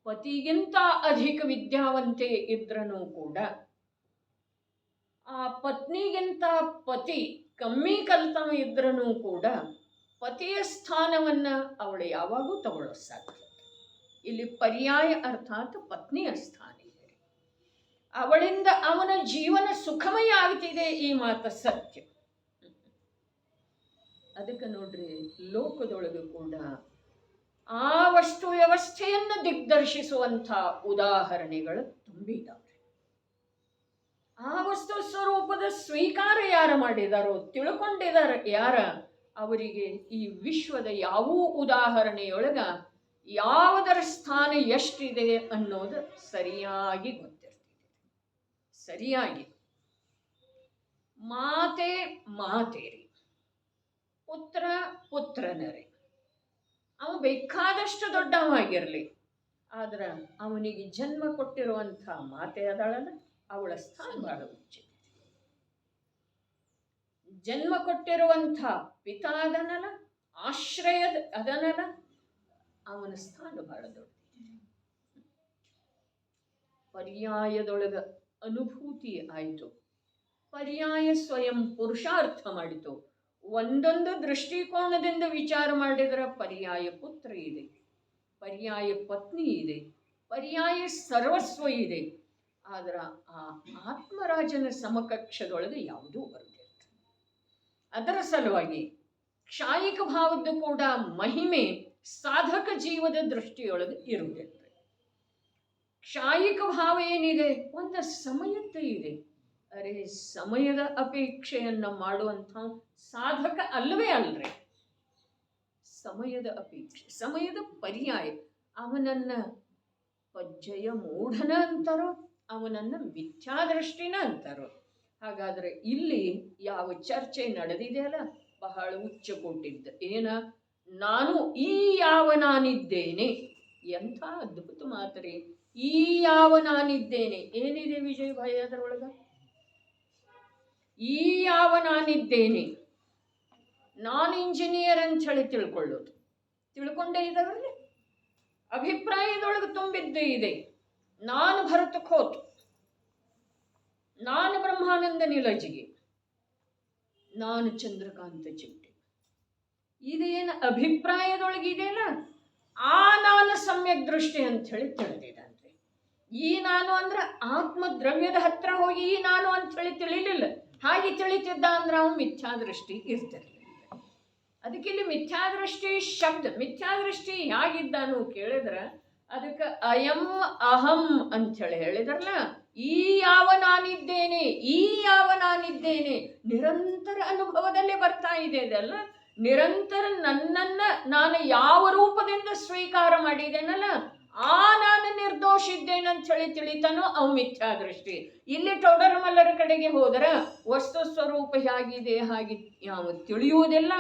ಪತಿಗಿಂತ ಅಧಿಕ ವಿದ್ಯಾವಂತೆ ಇದ್ರೂ ಕೂಡ ಆ ಪತ್ನಿಗಿಂತ ಪತಿ ಕಮ್ಮಿ ಕಲ್ತವ ಇದ್ರೂ ಕೂಡ ಪತಿಯ ಸ್ಥಾನವನ್ನ ಅವಳು ಯಾವಾಗೂ ತಗೊಳ್ಳೋ ಸಾಧ್ಯ. ಇಲ್ಲಿ ಪರ್ಯಾಯ ಅರ್ಥಾತ್ ಪತ್ನಿಯ ಸ್ಥಾನ ಇದೆ. ಅವಳಿಂದ ಅವನ ಜೀವನ ಸುಖಮಯ ಆಗ್ತಿದೆ, ಈ ಮಾತು ಸತ್ಯ. ಅದಕ್ಕೆ ನೋಡ್ರಿ, ಲೋಕದೊಳಗೆ ಕೂಡ ಆ ವಸ್ತು ವ್ಯವಸ್ಥೆಯನ್ನು ದಿಗ್ದರ್ಶಿಸುವಂಥ ಉದಾಹರಣೆಗಳು ತುಂಬಿದ್ದಾವೆ. ಆ ವಸ್ತು ಸ್ವರೂಪದ ಸ್ವೀಕಾರ ಯಾರು ಮಾಡಿದಾರೋ, ತಿಳ್ಕೊಂಡಿದಾರ ಯಾರ, ಅವರಿಗೆ ಈ ವಿಶ್ವದ ಯಾವ ಉದಾಹರಣೆಯೊಳಗ ಯಾವುದರ ಸ್ಥಾನ ಎಷ್ಟಿದೆ ಅನ್ನೋದು ಸರಿಯಾಗಿ ಗೊತ್ತಿರ್ತದೆ. ಸರಿಯಾಗಿ ಮಾತೆ ಮಾತೇರಿ, ಪುತ್ರ ಪುತ್ರನರೇ. ಅವ ಬೇಕಾದಷ್ಟು ದೊಡ್ಡವಾಗಿರಲಿ, ಆದ್ರೆ ಅವನಿಗೆ ಜನ್ಮ ಕೊಟ್ಟಿರುವಂಥ ಮಾತೆ ಅದಳಲ್ಲ, ಅವಳ ಸ್ಥಾನ ಬಹಳ ಉಚಿತ. ಜನ್ಮ ಕೊಟ್ಟಿರುವಂಥ ಪಿತ ಅದನಲ್ಲ, ಆಶ್ರಯದ ಅದನಲ್ಲ, ಅವನ ಸ್ಥಾನ ಬಹಳ ದೊಡ್ಡದಿದೆ. ಪರ್ಯಾಯದೊಳಗ ಅನುಭೂತಿ ಆಯಿತು, ಪರ್ಯಾಯ ಸ್ವಯಂ ಪುರುಷಾರ್ಥ ಮಾಡಿತು. ಒಂದೊಂದು ದೃಷ್ಟಿಕೋನದಿಂದ ವಿಚಾರ ಮಾಡಿದರೆ ಪರ್ಯಾಯ ಪುತ್ರ ಇದೆ, ಪರ್ಯಾಯ ಪತ್ನಿ ಇದೆ, ಪರ್ಯಾಯ ಸರ್ವಸ್ವ ಇದೆ. ಆದ್ರೆ ಆ ಆತ್ಮರಾಜನ ಸಮಕಕ್ಷದೊಳಗೆ ಯಾವುದೂ ಬರುವುದಿಲ್ಲ. ಅದರ ಸಲುವಾಗಿ ಕ್ಷಾಯಿಕ ಭಾವದ್ದು ಕೂಡ ಮಹಿಮೆ ಸಾಧಕ ಜೀವದ ದೃಷ್ಟಿಯೊಳಗೆ ಇರುವುದಿಲ್ಲ. ಕ್ಷಾಯಿಕ ಭಾವ ಏನಿದೆ, ಒಂದು ಸಮಯದ್ದು ಇದೆ. ಅರೆ ಸಮಯದ ಅಪೇಕ್ಷೆಯನ್ನ ಮಾಡುವಂಥ ಸಾಧಕ ಅಲ್ಲವೇ ಅಲ್ರಿ. ಸಮಯದ ಅಪೇಕ್ಷೆ, ಸಮಯದ ಪರ್ಯಾಯ. ಅವನನ್ನ ಪಜ್ಜಯ ಮೂಢನ ಅಂತಾರೋ, ಅವನನ್ನ ಮಿಥ್ಯಾದೃಷ್ಟಿನ ಅಂತಾರೋ. ಹಾಗಾದ್ರೆ ಇಲ್ಲಿ ಯಾವ ಚರ್ಚೆ ನಡೆದಿದೆಯಲ್ಲ ಬಹಳ ಉಚ್ಚ ಕೊಟ್ಟಿದ್ದ. ಏನ? ನಾನು ಈ ಯಾವ ನಾನಿದ್ದೇನೆ. ಎಂಥ ಅದ್ಭುತ ಮಾತರಿ. ಈ ಯಾವ ನಾನಿದ್ದೇನೆ ಏನಿದೆ ವಿಜಯ್ ಭಾಯಿ ಅದರೊಳಗ? ಈ ಯಾವ ನಾನಿದ್ದೇನೆ, ನಾನ್ ಇಂಜಿನಿಯರ್ ಅಂತ ಹೇಳಿ ತಿಳ್ಕೊಳ್ಳೋದು, ತಿಳ್ಕೊಂಡೇ ಇದ್ದಾವ್ರಿ. ಅಭಿಪ್ರಾಯದೊಳಗೆ ತುಂಬಿದ್ದೇ ಇದೆ. ನಾನು ಭರತ ಖೋತ್, ನಾನು ಬ್ರಹ್ಮಾನಂದ ನಿಲಜಿಗೆ, ನಾನು ಚಂದ್ರಕಾಂತ ಚಿಟ್ಟೆ. ಇದೇನು ಅಭಿಪ್ರಾಯದೊಳಗಿದೆಯಲ್ಲ, ಆ ನಾನು ಸಮ್ಯಕ್ ದೃಷ್ಟಿ ಅಂತ ಹೇಳಿ ತಿಳಿದಿದಂತೆ. ಈ ನಾನು ಅಂದ್ರೆ ಆತ್ಮ ದ್ರವ್ಯದ ಹತ್ರ ಹೋಗಿ ಈ ನಾನು ಅಂತ ಹೇಳಿ ತಿಳಿಲಿಲ್ಲ. ಹಾಗೆ ತಿಳಿತಿದ್ದ ಅಂದ್ರೆ ಅವನು ಮಿಥ್ಯಾದೃಷ್ಟಿ ಇರ್ತಿರ್ಲಿಲ್ಲ. ಅದಕ್ಕೆ ಇಲ್ಲಿ ಮಿಥ್ಯಾದೃಷ್ಟಿ ಶಬ್ದ, ಮಿಥ್ಯಾದೃಷ್ಟಿ ಹೇಗಿದ್ದಾನು ಕೇಳಿದ್ರೆ ಅದಕ್ಕೆ ಅಯಂ ಅಹಂ ಅಂಥೇಳಿ ಹೇಳಿದ್ರಲ್ಲ. ಈ ಯಾವ ನಾನಿದ್ದೇನೆ, ಈ ಯಾವ ನಾನಿದ್ದೇನೆ ನಿರಂತರ ಅನುಭವದಲ್ಲಿ ಬರ್ತಾ ಇದೆ. ಇದೆಲ್ಲ ನಿರಂತರ ನನ್ನನ್ನ ನಾನು ಯಾವ ರೂಪದಿಂದ ಸ್ವೀಕಾರ ಮಾಡಿದ್ದೇನಲ್ಲ, ಆ ನಾನು ನಿರ್ದೋಷ ಇದ್ದೇನಂತ ಹೇಳಿ ತಿಳಿತಾನೋ ಅವು ಮಿಥ್ಯಾದೃಷ್ಟಿ. ಇಲ್ಲಿ ಟೊಡರ ಮಲ್ಲರ ಕಡೆಗೆ ಹೋದರೆ ವಸ್ತು ಸ್ವರೂಪ ಹೇಗಿದೆ ಹಾಗೆ ಯಾವ ತಿಳಿಯುವುದಿಲ್ಲ.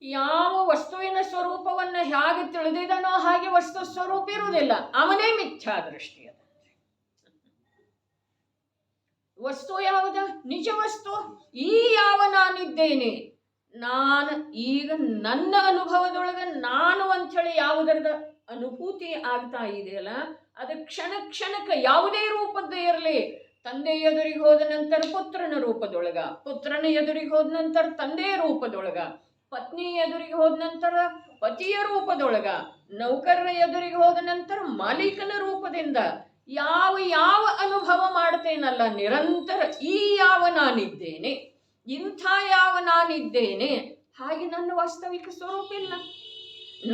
ಯಾವ ವಸ್ತುವಿನ ಸ್ವರೂಪವನ್ನು ಹೇಗೆ ತಿಳಿದಿದನೋ ಹಾಗೆ ವಸ್ತು ಸ್ವರೂಪ ಇರುವುದಿಲ್ಲ. ಅವನೇ ಮಿಥ್ಯಾದೃಷ್ಟಿ. ಅದ ವಸ್ತು ಯಾವುದು? ನಿಜ ವಸ್ತು. ಈ ಯಾವ ನಾನಿದ್ದೇನೆ, ನಾನು ಈಗ ನನ್ನ ಅನುಭವದೊಳಗೆ ನಾನು ಅಂಥೇಳಿ ಯಾವುದರದ ಅನುಭೂತಿ ಆಗ್ತಾ ಇದೆಯಲ್ಲ, ಅದು ಕ್ಷಣ ಕ್ಷಣಕ್ಕೆ ಯಾವುದೇ ರೂಪದ್ದು ಇರಲಿ. ತಂದೆ ಎದುರಿಗೆ ಹೋದ ನಂತರ ಪುತ್ರನ ರೂಪದೊಳಗ, ಪುತ್ರನ ಎದುರಿಗೆ ಹೋದ ನಂತರ ತಂದೆಯ ರೂಪದೊಳಗ, ಪತ್ನಿ ಎದುರಿಗೆ ಹೋದ ನಂತರ ಪತಿಯ ರೂಪದೊಳಗ, ನೌಕರನ ಎದುರಿಗೆ ಹೋದ ನಂತರ ಮಾಲೀಕನ ರೂಪದಿಂದ ಯಾವ ಯಾವ ಅನುಭವ ಮಾಡ್ತೇನಲ್ಲ ನಿರಂತರ, ಈ ಯಾವ ನಾನಿದ್ದೇನೆ, ಇಂಥ ಯಾವ ನಾನಿದ್ದೇನೆ, ಹಾಗೆ ನನ್ನ ವಾಸ್ತವಿಕ ಸ್ವರೂಪ ಇಲ್ಲ.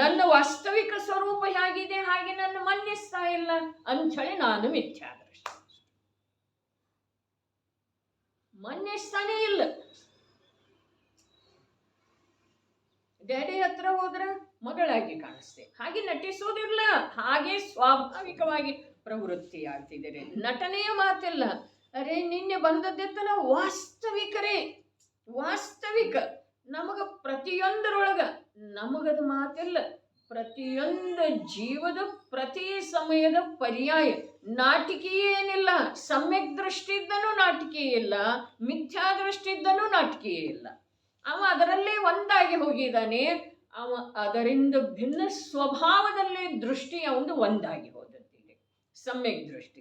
ನನ್ನ ವಾಸ್ತವಿಕ ಸ್ವರೂಪ ಹೇಗಿದೆ ಹಾಗೆ ನನ್ನ ಮನ್ನಿಸ್ತಾ ಇಲ್ಲ ಅಂಥೇಳಿ ನಾನು ಮಿಥ್ಯಾದೃಷ್ಟಿ. ಮನ್ನಿಸ್ತಾನೇ ಇಲ್ಲ. ಡ್ಯಾಡಿ ಹತ್ರ ಹೋದ್ರೆ ಮಗಳಾಗಿ ಕಾಣಿಸ್ತೆ, ಹಾಗೆ ನಟಿಸೋದಿಲ್ಲ, ಹಾಗೆ ಸ್ವಾಭಾವಿಕವಾಗಿ ಪ್ರವೃತ್ತಿ ಆಗ್ತಿದ್ದಾರೆ. ನಟನೆಯ ಮಾತಿಲ್ಲ. ಅರೆ ನಿನ್ನೆ ಬಂದದ್ದೆತ್ತಲ್ಲ ವಾಸ್ತವಿಕರೇ, ವಾಸ್ತವಿಕ. ನಮಗ ಪ್ರತಿಯೊಂದರೊಳಗ ನಮಗದ ಮಾತಿಲ್ಲ. ಪ್ರತಿಯೊಂದು ಜೀವದ ಪ್ರತಿ ಸಮಯದ ಪರ್ಯಾಯ. ನಾಟಿಕೆಯೇ ಏನಿಲ್ಲ. ಸಮ್ಯಕ್ ದೃಷ್ಟಿ ಇದ್ದನೂ ನಾಟಿಕೆಯೇ ಇಲ್ಲ, ಮಿಥ್ಯಾ ದೃಷ್ಟಿ ಇದ್ದನೂ ನಾಟಿಕೆಯೇ ಇಲ್ಲ. ಅವ ಅದರಲ್ಲೇ ಒಂದಾಗಿ ಹೋಗಿದ್ದಾನೆ. ಅವ ಅದರಿಂದ ಭಿನ್ನ ಸ್ವಭಾವದಲ್ಲೇ ದೃಷ್ಟಿ ಅವನು ಒಂದಾಗಿ ಹೋದದ್ದಿದೆ. ಸಮ್ಯಕ್ ದೃಷ್ಟಿ.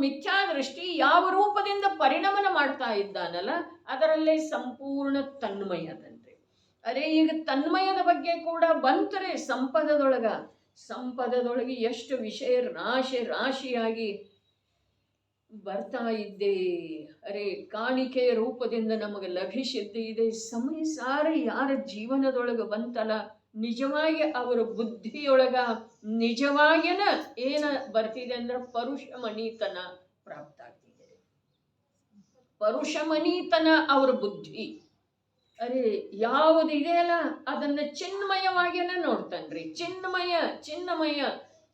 ಮಿಥ್ಯಾ ದೃಷ್ಟಿ ಯಾವ ರೂಪದಿಂದ ಪರಿಣಮನ ಮಾಡ್ತಾ ಇದ್ದಾನಲ್ಲ ಅದರಲ್ಲೇ ಸಂಪೂರ್ಣ ತನ್ಮಯದಂತೆ. ಅರೆ ಈಗ ತನ್ಮಯದ ಬಗ್ಗೆ ಕೂಡ ಬಂತರೆ ಸಂಪದದೊಳಗ, ಸಂಪದದೊಳಗೆ ಎಷ್ಟು ವಿಷಯ ರಾಶಿ ರಾಶಿಯಾಗಿ ಬರ್ತಾ ಇದ್ದೆ. ಅರೆ ಕಾಣಿಕೆಯ ರೂಪದಿಂದ ನಮಗೆ ಲಭಿಸಿದ್ದೆ ಇದೆ. ಸಮಯ ಸಾರ ಯಾರ ಜೀವನದೊಳಗೆ ಬಂತಲ್ಲ, ನಿಜವಾಗಿ ಅವರ ಬುದ್ಧಿಯೊಳಗ ನಿಜವಾಗಿನ ಏನ ಬರ್ತಿದೆ ಅಂದ್ರೆ ಪರುಷಮನೀತನ ಪ್ರಾಪ್ತ ಆಗ್ತಿದೆ. ಪರುಷಮನೀತನ ಅವರ ಬುದ್ಧಿ. ಅರೆ ಯಾವುದು ಇದೆಯಲ್ಲ ಅದನ್ನ ಚಿನ್ಮಯವಾಗಿನ ನೋಡ್ತಾನ್ರಿ. ಚಿನ್ಮಯ ಚಿನ್ನಮಯ.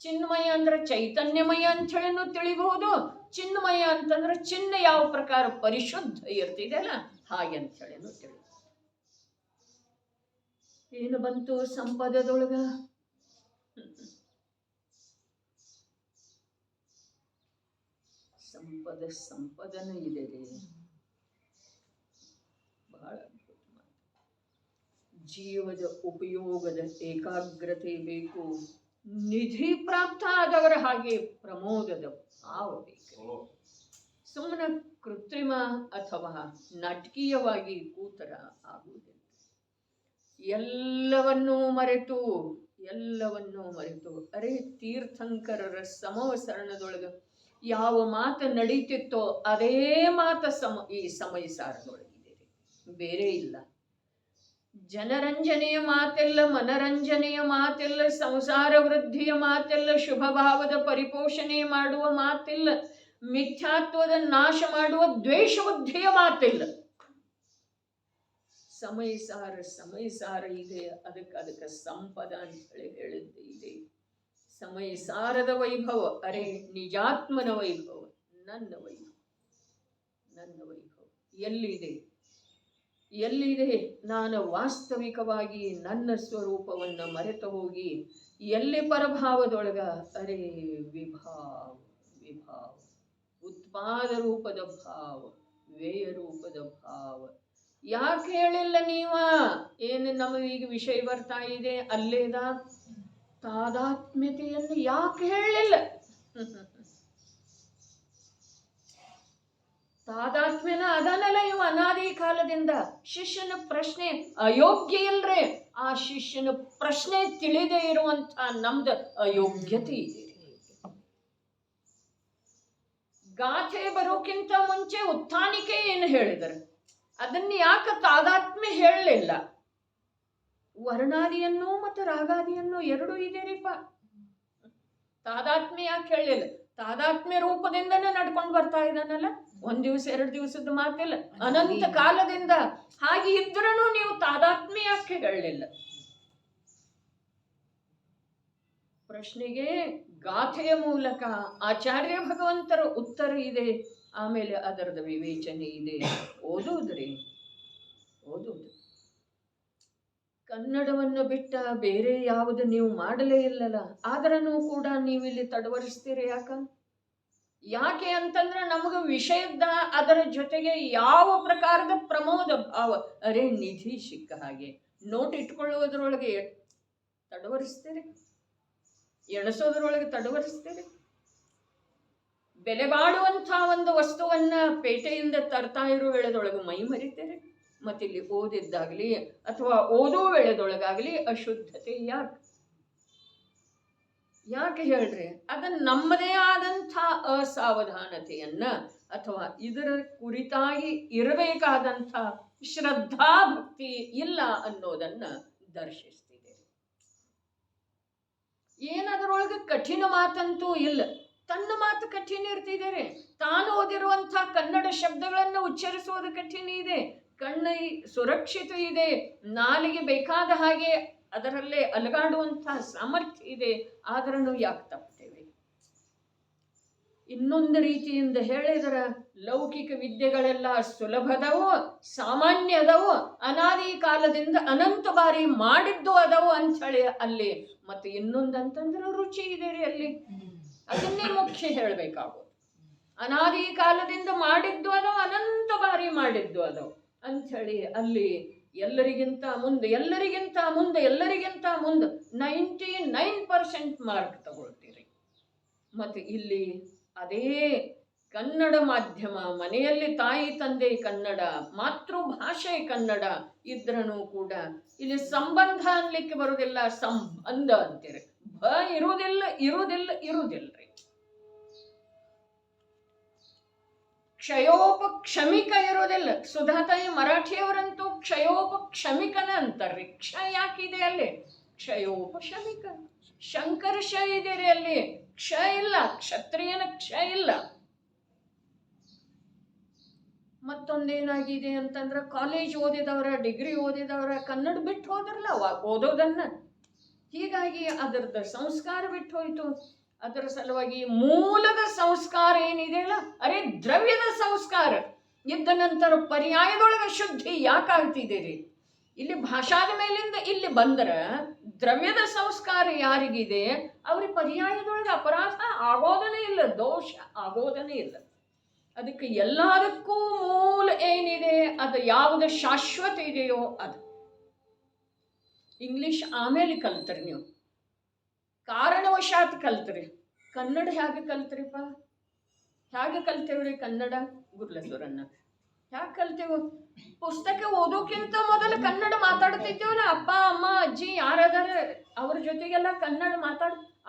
ಚಿನ್ಮಯ ಅಂದ್ರೆ ಚೈತನ್ಯಮಯ ಅಂತ ಹೇಳಿನೂ ತಿಳಿಬಹುದು. ಚಿನ್ಮಯ ಅಂತಂದ್ರೆ ಚಿನ್ನ ಯಾವ ಪ್ರಕಾರ ಪರಿಶುದ್ಧ ಇರ್ತಿದೆಯಲ್ಲ ಹಾಗೆ ಅಂತ ಹೇಳಿನೂ ತಿಳಿಬಹುದು. ಏನು ಬಂತು ಸಂಪದದೊಳಗ? ಸಂಪದನ ಇದೆ ರೀ. ಬಹಳ ಅದ್ಭುತ. ಜೀವದ ಉಪಯೋಗದ ಏಕಾಗ್ರತೆ ಬೇಕು. ನಿಧಿ ಪ್ರಾಪ್ತ ಆದವರ ಹಾಗೆ ಪ್ರಮೋದದ ಭಾವ ಬೇಕು. ಸುಮ್ಮನೆ ಕೃತ್ರಿಮ ಅಥವಾ ನಾಟಕೀಯವಾಗಿ ಕೂತರ ಆಗುವುದಿಲ್ಲ. ಎಲ್ಲವನ್ನೂ ಮರೆತು ಅರೆ ತೀರ್ಥಂಕರರ ಸಮವಸರಣದೊಳಗೆ ಯಾವ ಮಾತು ನಡೀತಿತ್ತೋ ಅದೇ ಮಾತು ಈ ಸಮಯ ಸಾರದೊಳಗಿದೆ. ಬೇರೆ ಇಲ್ಲ. ಜನರಂಜನೆಯ ಮಾತೆಲ್ಲ, ಮನರಂಜನೆಯ ಮಾತೆಲ್ಲ, ಸಂಸಾರ ವೃದ್ಧಿಯ ಮಾತೆಲ್ಲ, ಶುಭ ಭಾವದ ಪರಿಪೋಷಣೆ ಮಾಡುವ ಮಾತಿಲ್ಲ, ಮಿಥ್ಯಾತ್ವದ ನಾಶ ಮಾಡುವ ದ್ವೇಷ ಬುದ್ಧಿಯ ಮಾತಿಲ್ಲ. ಸಮಯ ಸಾರ ಇದೆ. ಅದಕ್ಕೆ ಸಂಪದ ಅಂತ ಹೇಳಿದ್ದೆ ಇದೆ. ಸಮಯ ಸಾರದ ವೈಭವ, ಅರೆ ನಿಜಾತ್ಮನ ವೈಭವ, ನನ್ನ ವೈಭವ ಎಲ್ಲಿದೆ? ನಾನು ವಾಸ್ತವಿಕವಾಗಿ ನನ್ನ ಸ್ವರೂಪವನ್ನು ಮರೆತು ಹೋಗಿ ಎಲ್ಲಿ ಪರಭಾವದೊಳಗ, ಅರೆ ವಿಭಾವ, ಉತ್ಪಾದ ರೂಪದ ಭಾವ, ವ್ಯಯ ರೂಪದ ಭಾವ. ಯಾಕೆ ಹೇಳಿಲ್ಲ ನೀವ? ಏನು ನಮಗೀಗ ವಿಷಯ ಬರ್ತಾ ಇದೆ ಅಲ್ಲೇದ ತಾದಾತ್ಮ್ಯತೆಯನ್ನು ಯಾಕೆ ಹೇಳಲಿಲ್ಲ? ತಾದಾತ್ಮ್ಯನ ಅದನ್ನಲ್ಲ ಇವ ಅನಾದಿ ಕಾಲದಿಂದ. ಶಿಷ್ಯನ ಪ್ರಶ್ನೆ ಅಯೋಗ್ಯ ಇಲ್ರೇ, ಆ ಶಿಷ್ಯನ ಪ್ರಶ್ನೆ ತಿಳಿದೇ ಇರುವಂತ ನಮ್ದು ಅಯೋಗ್ಯತೆ ಇದೆ. ಗಾಥೆ ಬರೋಕ್ಕಿಂತ ಮುಂಚೆ ಉತ್ಥಾನಿಕೆ ಏನು ಹೇಳಿದರು, ಅದನ್ನ ಯಾಕೆ ತಾದಾತ್ಮ್ಯ ಹೇಳಲಿಲ್ಲ? ವರ್ಣಾದಿಯನ್ನು ಮತ್ತು ರಾಗಾದಿಯನ್ನು ಎರಡೂ ಇದೆರಿಪ್ಪ. ತಾದಾತ್ಮ್ಯ ಯಾಕೆ ಹೇಳಲಿಲ್ಲ? ತಾದಾತ್ಮ್ಯ ರೂಪದಿಂದನೇ ನಡ್ಕೊಂಡು ಬರ್ತಾ ಇದ್ದಾನಲ್ಲ, 1 ದಿವಸ 2 ದಿವಸದ ಮಾತಿಲ್ಲ, ಅನಂತ ಕಾಲದಿಂದ. ಹಾಗೆ ಇದ್ರೂ ನೀವು ತಾದಾತ್ಮ್ಯ ಯಾಕೆ ಹೇಳಲಿಲ್ಲ? ಪ್ರಶ್ನೆಗೆ ಗಾಥೆಯ ಮೂಲಕ ಆಚಾರ್ಯ ಭಗವಂತರ ಉತ್ತರ ಇದೆ. ಆಮೇಲೆ ಅದರದ ವಿವೇಚನೆ ಇದೆ. ಓದುವುದ್ರಿ, ಕನ್ನಡವನ್ನು ಬಿಟ್ಟ ಬೇರೆ ಯಾವುದು ನೀವು ಮಾಡಲೇ ಇಲ್ಲಲ್ಲ, ಆದ್ರೂ ಕೂಡ ನೀವಿಲ್ಲಿ ತಡವರಿಸ್ತೀರಿ. ಯಾಕೆ ಅಂತಂದ್ರೆ ನಮಗೆ ವಿಷಯದ ಅದರ ಜೊತೆಗೆ ಯಾವ ಪ್ರಕಾರದ ಪ್ರಮೋದ ಭಾವ, ಅರೆ ನಿಧಿ ಸಿಕ್ಕ ಹಾಗೆ ನೋಟ್ ಇಟ್ಕೊಳ್ಳುವುದರೊಳಗೆ ತಡವರಿಸ್ತೀರಿ, ಎಣಸೋದ್ರೊಳಗೆ ತಡವರಿಸ್ತೀರಿ. ಬೆಲೆ ಬಾಳುವಂಥ ಒಂದು ವಸ್ತುವನ್ನ ಪೇಟೆಯಿಂದ ತರ್ತಾ ಇರೋ ವೇಳೆದೊಳಗೆ ಮೈ ಮರಿತೀರಿ. ಮತ್ತಿಲ್ಲಿ ಓದಿದ್ದಾಗಲಿ ಅಥವಾ ಓದೋ ವೇಳೆದೊಳಗಾಗಲಿ ಅಶುದ್ಧತೆ ಯಾಕೆ ಹೇಳ್ರಿ? ಅದನ್ನ ನಮ್ಮದೇ ಆದಂಥ ಅಸಾವಧಾನತೆಯನ್ನ ಅಥವಾ ಇದರ ಕುರಿತಾಗಿ ಇರಬೇಕಾದಂಥ ಶ್ರದ್ಧಾ ಭಕ್ತಿ ಇಲ್ಲ ಅನ್ನೋದನ್ನ ದರ್ಶಿಸ್ತಿದೆ. ಏನದರೊಳಗೆ ಕಠಿಣ ಮಾತಂತೂ ಇಲ್ಲ. ತನ್ನ ಮಾತು ಕಠಿಣ ಇರ್ತಿದ್ದಾರೆ. ತಾನು ಓದಿರುವಂಥ ಕನ್ನಡ ಶಬ್ದಗಳನ್ನು ಉಚ್ಚರಿಸುವುದು ಕಠಿಣ ಇದೆ. ಕಣ್ಣು ಸುರಕ್ಷಿತ ಇದೆ. ನಾಲಿಗೆ ಬೇಕಾದ ಹಾಗೆ ಅದರಲ್ಲೇ ಅಲಗಾಡುವಂತಹ ಸಾಮರ್ಥ್ಯ ಇದೆ. ಆದ್ರೂ ಯಾಕೆ ತಪ್ತೇವೆ? ಇನ್ನೊಂದು ರೀತಿಯಿಂದ ಹೇಳಿದರ ಲೌಕಿಕ ವಿದ್ಯೆಗಳೆಲ್ಲ ಸುಲಭದವು, ಸಾಮಾನ್ಯದವು, ಅನಾದಿ ಕಾಲದಿಂದ ಅನಂತ ಬಾರಿ ಮಾಡಿದ್ದು ಅದವು ಅಂಥೇಳಿ ಅಲ್ಲಿ. ಮತ್ತೆ ಇನ್ನೊಂದಂತಂದ್ರೆ ರುಚಿ ಇದೆ ರೀ ಅಲ್ಲಿ. ಅದನ್ನೇ ಮುಖ್ಯ ಹೇಳಬೇಕಾಗೋದು. ಅನಾದಿ ಕಾಲದಿಂದ ಮಾಡಿದ್ದು ಅದವು, ಅನಂತ ಬಾರಿ ಮಾಡಿದ್ದು ಅದವು ಅಂಥೇಳಿ ಅಲ್ಲಿ ಎಲ್ಲರಿಗಿಂತ ಮುಂದೆ 99% ಮಾರ್ಕ್ ತಗೊಳ್ತೀರಿ. ಮತ್ತು ಇಲ್ಲಿ ಅದೇ ಕನ್ನಡ ಮಾಧ್ಯಮ, ಮನೆಯಲ್ಲಿ ತಾಯಿ ತಂದೆ ಕನ್ನಡ, ಮಾತೃಭಾಷೆ ಕನ್ನಡ ಇದ್ರೂ ಕೂಡ ಇಲ್ಲಿ ಸಂಬಂಧ ಅನ್ಲಿಕ್ಕೆ ಬರುವುದಿಲ್ಲ, ಸಂಬಂಧ ಅಂತೀರಿ. ಇರುವುದಿಲ್ಲರಿ. ಕ್ಷಯೋಪಕ್ಷಮಿಕ ಇರೋದಿಲ್ಲ. ಸುಧಾತಾಯಿ ಮರಾಠಿಯವರಂತೂ ಕ್ಷಯೋಪಕ್ಷಮಿಕನ ಅಂತಾರ್ರಿ. ಕ್ಷ ಯಾಕಿದೆ ಅಲ್ಲಿ? ಕ್ಷಯೋಪಶಮಿಕ. ಶಂಕರ ಶ ಇದೆ ರೀ ಅಲ್ಲಿ, ಕ್ಷ ಇಲ್ಲ. ಕ್ಷತ್ರಿಯನ ಕ್ಷ ಇಲ್ಲ. ಮತ್ತೊಂದೇನಾಗಿದೆ ಅಂತಂದ್ರೆ ಕಾಲೇಜ್ ಓದಿದವರ, ಡಿಗ್ರಿ ಓದಿದವರ ಕನ್ನಡ ಬಿಟ್ಟು ಹೋದ್ರಲ್ಲ ಓದೋದನ್ನ. ಹೀಗಾಗಿ ಅದರದ ಸಂಸ್ಕಾರ ಬಿಟ್ಟು ಹೋಯ್ತು. ಅದರ ಸಲುವಾಗಿ ಮೂಲದ ಸಂಸ್ಕಾರ ಏನಿದೆಯಲ್ಲ, ಅರೆ ದ್ರವ್ಯದ ಸಂಸ್ಕಾರ ಇದ್ದ ನಂತರ ಪರ್ಯಾಯದೊಳಗೆ ಶುದ್ಧಿ ಯಾಕಾಗ್ತಿದ್ದೀರಿ? ಇಲ್ಲಿ ಭಾಷಾದ ಮೇಲಿಂದ ಇಲ್ಲಿ ಬಂದರೆ ದ್ರವ್ಯದ ಸಂಸ್ಕಾರ ಯಾರಿಗಿದೆ ಅವ್ರಿಗೆ ಪರ್ಯಾಯದೊಳಗೆ ಅಪರಾಧ ಆಗೋದನೇ ಇಲ್ಲ, ದೋಷ ಆಗೋದನೇ ಇಲ್ಲ. ಅದಕ್ಕೆ ಎಲ್ಲದಕ್ಕೂ ಮೂಲ ಏನಿದೆ, ಅದು ಯಾವುದು ಶಾಶ್ವತ ಇದೆಯೋ ಅದು. ಇಂಗ್ಲಿಷ್ ಆಮೇಲೆ ಕಲ್ತ್ರಿ ನೀವು, ಕಾರಣವಶಾತ್ ಕಲ್ತ್ರಿ. ಕನ್ನಡ ಹೇಗೆ ಕಲ್ತ್ರಿಪ್ಪ? ಹೇಗೆ ಕಲ್ತೇವ್ರಿ ಕನ್ನಡ? ಗುರ್ಲಸೂರನ್ನ ಹೇಗೆ ಕಲ್ತೇವು? ಪುಸ್ತಕ ಓದೋಕ್ಕಿಂತ ಮೊದಲು ಕನ್ನಡ ಮಾತಾಡ್ತಿದ್ದೇವಲ್ಲ, ಅಪ್ಪ ಅಮ್ಮ ಅಜ್ಜಿ ಯಾರದಾರ ಅವ್ರ ಜೊತೆಗೆಲ್ಲ ಕನ್ನಡ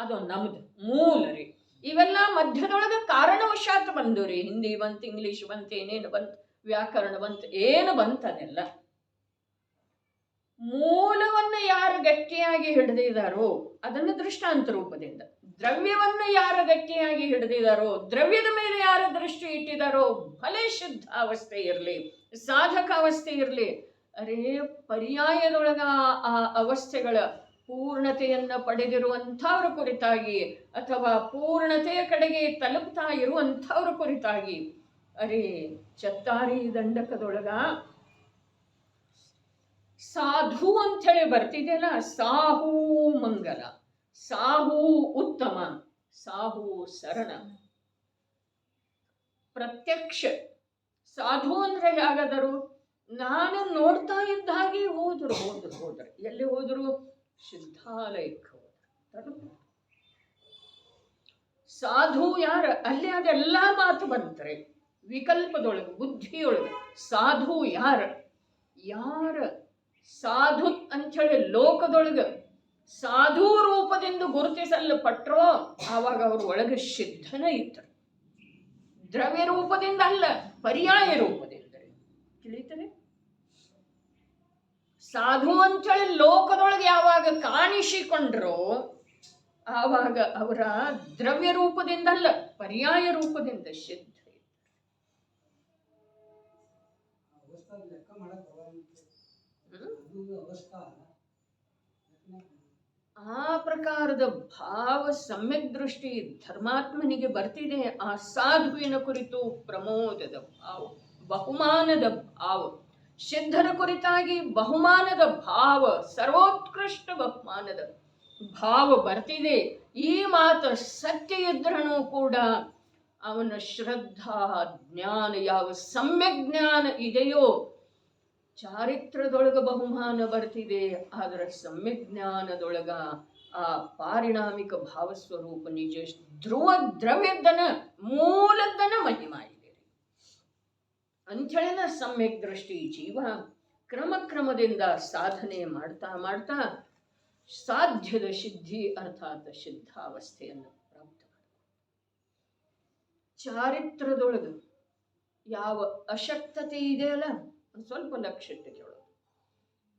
ಅದು ನಮ್ದು ಮೂಲ ರೀ. ಇವೆಲ್ಲ ಮಧ್ಯದೊಳಗೆ ಕಾರಣವಶಾತ್ ಬಂದು ರೀ. ಹಿಂದಿ ಬಂತು, ಇಂಗ್ಲೀಷ್ ಬಂತು, ಏನೇನು ಬಂತು, ವ್ಯಾಕರಣ ಬಂತು, ಏನು ಬಂತದೆಲ್ಲ ಮೂಲವನ್ನು ಯಾರು ಗಟ್ಟಿಯಾಗಿ ಹಿಡಿದಿದ್ದಾರೋ ಅದನ್ನು ದೃಷ್ಟಾಂತ ರೂಪದಿಂದ, ದ್ರವ್ಯವನ್ನು ಯಾರು ಗಟ್ಟಿಯಾಗಿ ಹಿಡಿದಿದ್ದಾರೋ, ದ್ರವ್ಯದ ಮೇಲೆ ಯಾರು ದೃಷ್ಟಿ ಇಟ್ಟಿದ್ದಾರೋ, ಭಲೆ ಶುದ್ಧ ಅವಸ್ಥೆ ಇರಲಿ, ಸಾಧಕ ಅವಸ್ಥೆ ಇರಲಿ, ಅರೇ ಪರ್ಯಾಯದೊಳಗ ಆ ಅವಸ್ಥೆಗಳ ಪೂರ್ಣತೆಯನ್ನು ಪಡೆದಿರುವಂಥವ್ರ ಕುರಿತಾಗಿ ಅಥವಾ ಪೂರ್ಣತೆಯ ಕಡೆಗೆ ತಲುಪ್ತಾ ಇರುವಂಥವ್ರ ಕುರಿತಾಗಿ, ಅರೇ ಚತ್ತಾರಿ ದಂಡಕದೊಳಗ ಸಾಧು ಅಂಥೇಳಿ ಬರ್ತಿದೆಯಲ್ಲ, ಸಾಹು ಮಂಗಲ, ಸಾಹು ಉತ್ತಮ, ಸಾಹು ಶರಣ. ಪ್ರತ್ಯಕ್ಷ ಸಾಧು ಅಂದ್ರೆ ಹೇಗಾದರು? ನಾನು ನೋಡ್ತಾ ಇದ್ದ ಹಾಗೆ ಹೋದ್ರು. ಎಲ್ಲಿ ಹೋದ್ರು? ಸಿದ್ಧಾಲಯಕ್ಕೆ ಹೋದ್ರು. ಸಾಧು ಯಾರ? ಅಲ್ಲಿ ಅದೆಲ್ಲ ಮಾತು ಬಂತಾರೆ ವಿಕಲ್ಪದೊಳಗೆ, ಬುದ್ಧಿಯೊಳಗೆ. ಸಾಧು ಯಾರ ಸಾಧು ಅಂಥೇಳಿ ಲೋಕದೊಳಗೆ ಸಾಧು ರೂಪದಿಂದ ಗುರುತಿಸಲ್ಪಟ್ರೋ ಆವಾಗ ಅವ್ರ ಒಳಗೆ ಸಿದ್ಧನ ಇದ್ದರು. ದ್ರವ್ಯ ರೂಪದಿಂದ ಅಲ್ಲ, ಪರ್ಯಾಯ ರೂಪದಿಂದ. ತಿಳಿತಾರೆ? ಸಾಧು ಅಂಥೇಳಿ ಲೋಕದೊಳಗೆ ಯಾವಾಗ ಕಾಣಿಸಿಕೊಂಡ್ರೋ ಆವಾಗ ಅವರ ದ್ರವ್ಯ ರೂಪದಿಂದ ಅಲ್ಲ, ಪರ್ಯಾಯ ರೂಪದಿಂದ ಸಿದ್ಧ. ಆ ಪ್ರಕಾರದ ಭಾವ ಸಮ್ಯಕ್ ದೃಷ್ಟಿ ಧರ್ಮಾತ್ಮನಿಗೆ ಬರ್ತಿದೆ. ಆ ಸಾಧುವಿನ ಕುರಿತು ಪ್ರಮೋದದ ಭಾವ, ಬಹುಮಾನದ ಭಾವ, ಸಿದ್ಧನ ಕುರಿತಾಗಿ ಬಹುಮಾನದ ಭಾವ, ಸರ್ವೋತ್ಕೃಷ್ಟ ಬಹುಮಾನದ ಭಾವ ಬರ್ತಿದೆ. ಈ ಮಾತು ಸತ್ಯ ಇದ್ರೂ ಕೂಡ ಅವನ ಶ್ರದ್ಧಾ ಜ್ಞಾನ, ಯಾವ ಸಮ್ಯಕ್ ಜ್ಞಾನ ಇದೆಯೋ, ಚಾರಿತ್ರದೊಳಗ ಬಹುಮಾನ ಬರ್ತಿದೆ. ಆದರೆ ಸಮ್ಯಕ್ ಜ್ಞಾನದೊಳಗ ಆ ಪಾರಿಣಾಮಿಕ ಭಾವಸ್ವರೂಪ ನಿಜ ಧ್ರುವ ದ್ರವ್ಯದನ ಮೂಲದನ ಮಹಿಮಾ ಇದೆ ಅಂಥೇಳಿನ ಸಮ್ಯಕ್ ದೃಷ್ಟಿ ಜೀವ ಕ್ರಮದಿಂದ ಸಾಧನೆ ಮಾಡ್ತಾ ಮಾಡ್ತಾ ಸಾಧ್ಯದ ಸಿದ್ಧಿ ಅರ್ಥಾತ್ ಸಿದ್ಧಾವಸ್ಥೆಯನ್ನು ಪ್ರಾಪ್ತ ಮಾಡ. ಚಾರಿತ್ರದೊಳಗ ಯಾವ ಅಶಕ್ತತೆ ಇದೆಯಲ್ಲ, ಸ್ವಲ್ಪ ಲಕ್ಷ್ಯಕ್ಕೆ ಕೇಳೋದು.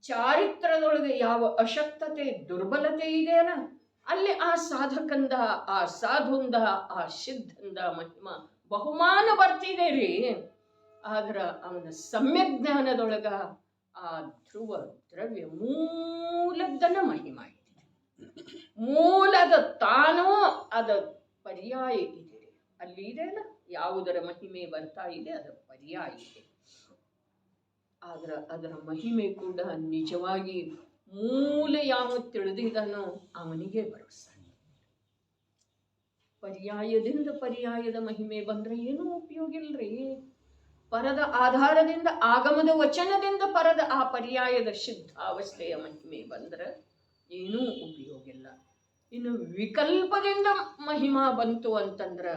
ಚಾರಿತ್ರದೊಳಗೆ ಯಾವ ಅಶಕ್ತತೆ, ದುರ್ಬಲತೆ ಇದೆಯಲ್ಲ, ಅಲ್ಲಿ ಆ ಸಾಧಕಂದ, ಆ ಸಾಧುಂದ, ಆ ಸಿದ್ಧಂದ ಮಹಿಮಾ ಬಹುಮಾನ ಬರ್ತಿದೆ ರೀ. ಆದ್ರ ಅವನ ಸಮ್ಯಕ್ ಜ್ಞಾನದೊಳಗ ಆ ಧ್ರುವ ದ್ರವ್ಯ ಮೂಲದನ ಮಹಿಮಾ ಇದೆ. ಮೂಲದ ತಾನೋ ಅದ ಪರ್ಯಾಯ ಇದೆ. ಅಲ್ಲಿ ಇದೆ ಅಲ್ಲ, ಯಾವುದರ ಮಹಿಮೆ ಬರ್ತಾ ಇದೆ ಅದರ ಪರ್ಯಾಯ ಇದೆ. ಆದ್ರೆ ಅದರ ಮಹಿಮೆ ಕೂಡ ನಿಜವಾಗಿ ಮೂಲ ಯಾವ ತಿಳಿದಿದ್ದಾನೋ ಅವನಿಗೆ ಭರವಸೆ. ಪರ್ಯಾಯದಿಂದ ಪರ್ಯಾಯದ ಮಹಿಮೆ ಬಂದ್ರೆ ಏನೂ ಉಪಯೋಗ ಇಲ್ರಿ. ಪರದ ಆಧಾರದಿಂದ, ಆಗಮದ ವಚನದಿಂದ ಪರದ ಆ ಪರ್ಯಾಯದ ಸಿದ್ಧಾವಸ್ಥೆಯ ಮಹಿಮೆ ಬಂದ್ರೆ ಏನೂ ಉಪಯೋಗ ಇಲ್ಲ. ಇನ್ನು ವಿಕಲ್ಪದಿಂದ ಮಹಿಮಾ ಬಂತು ಅಂತಂದ್ರ,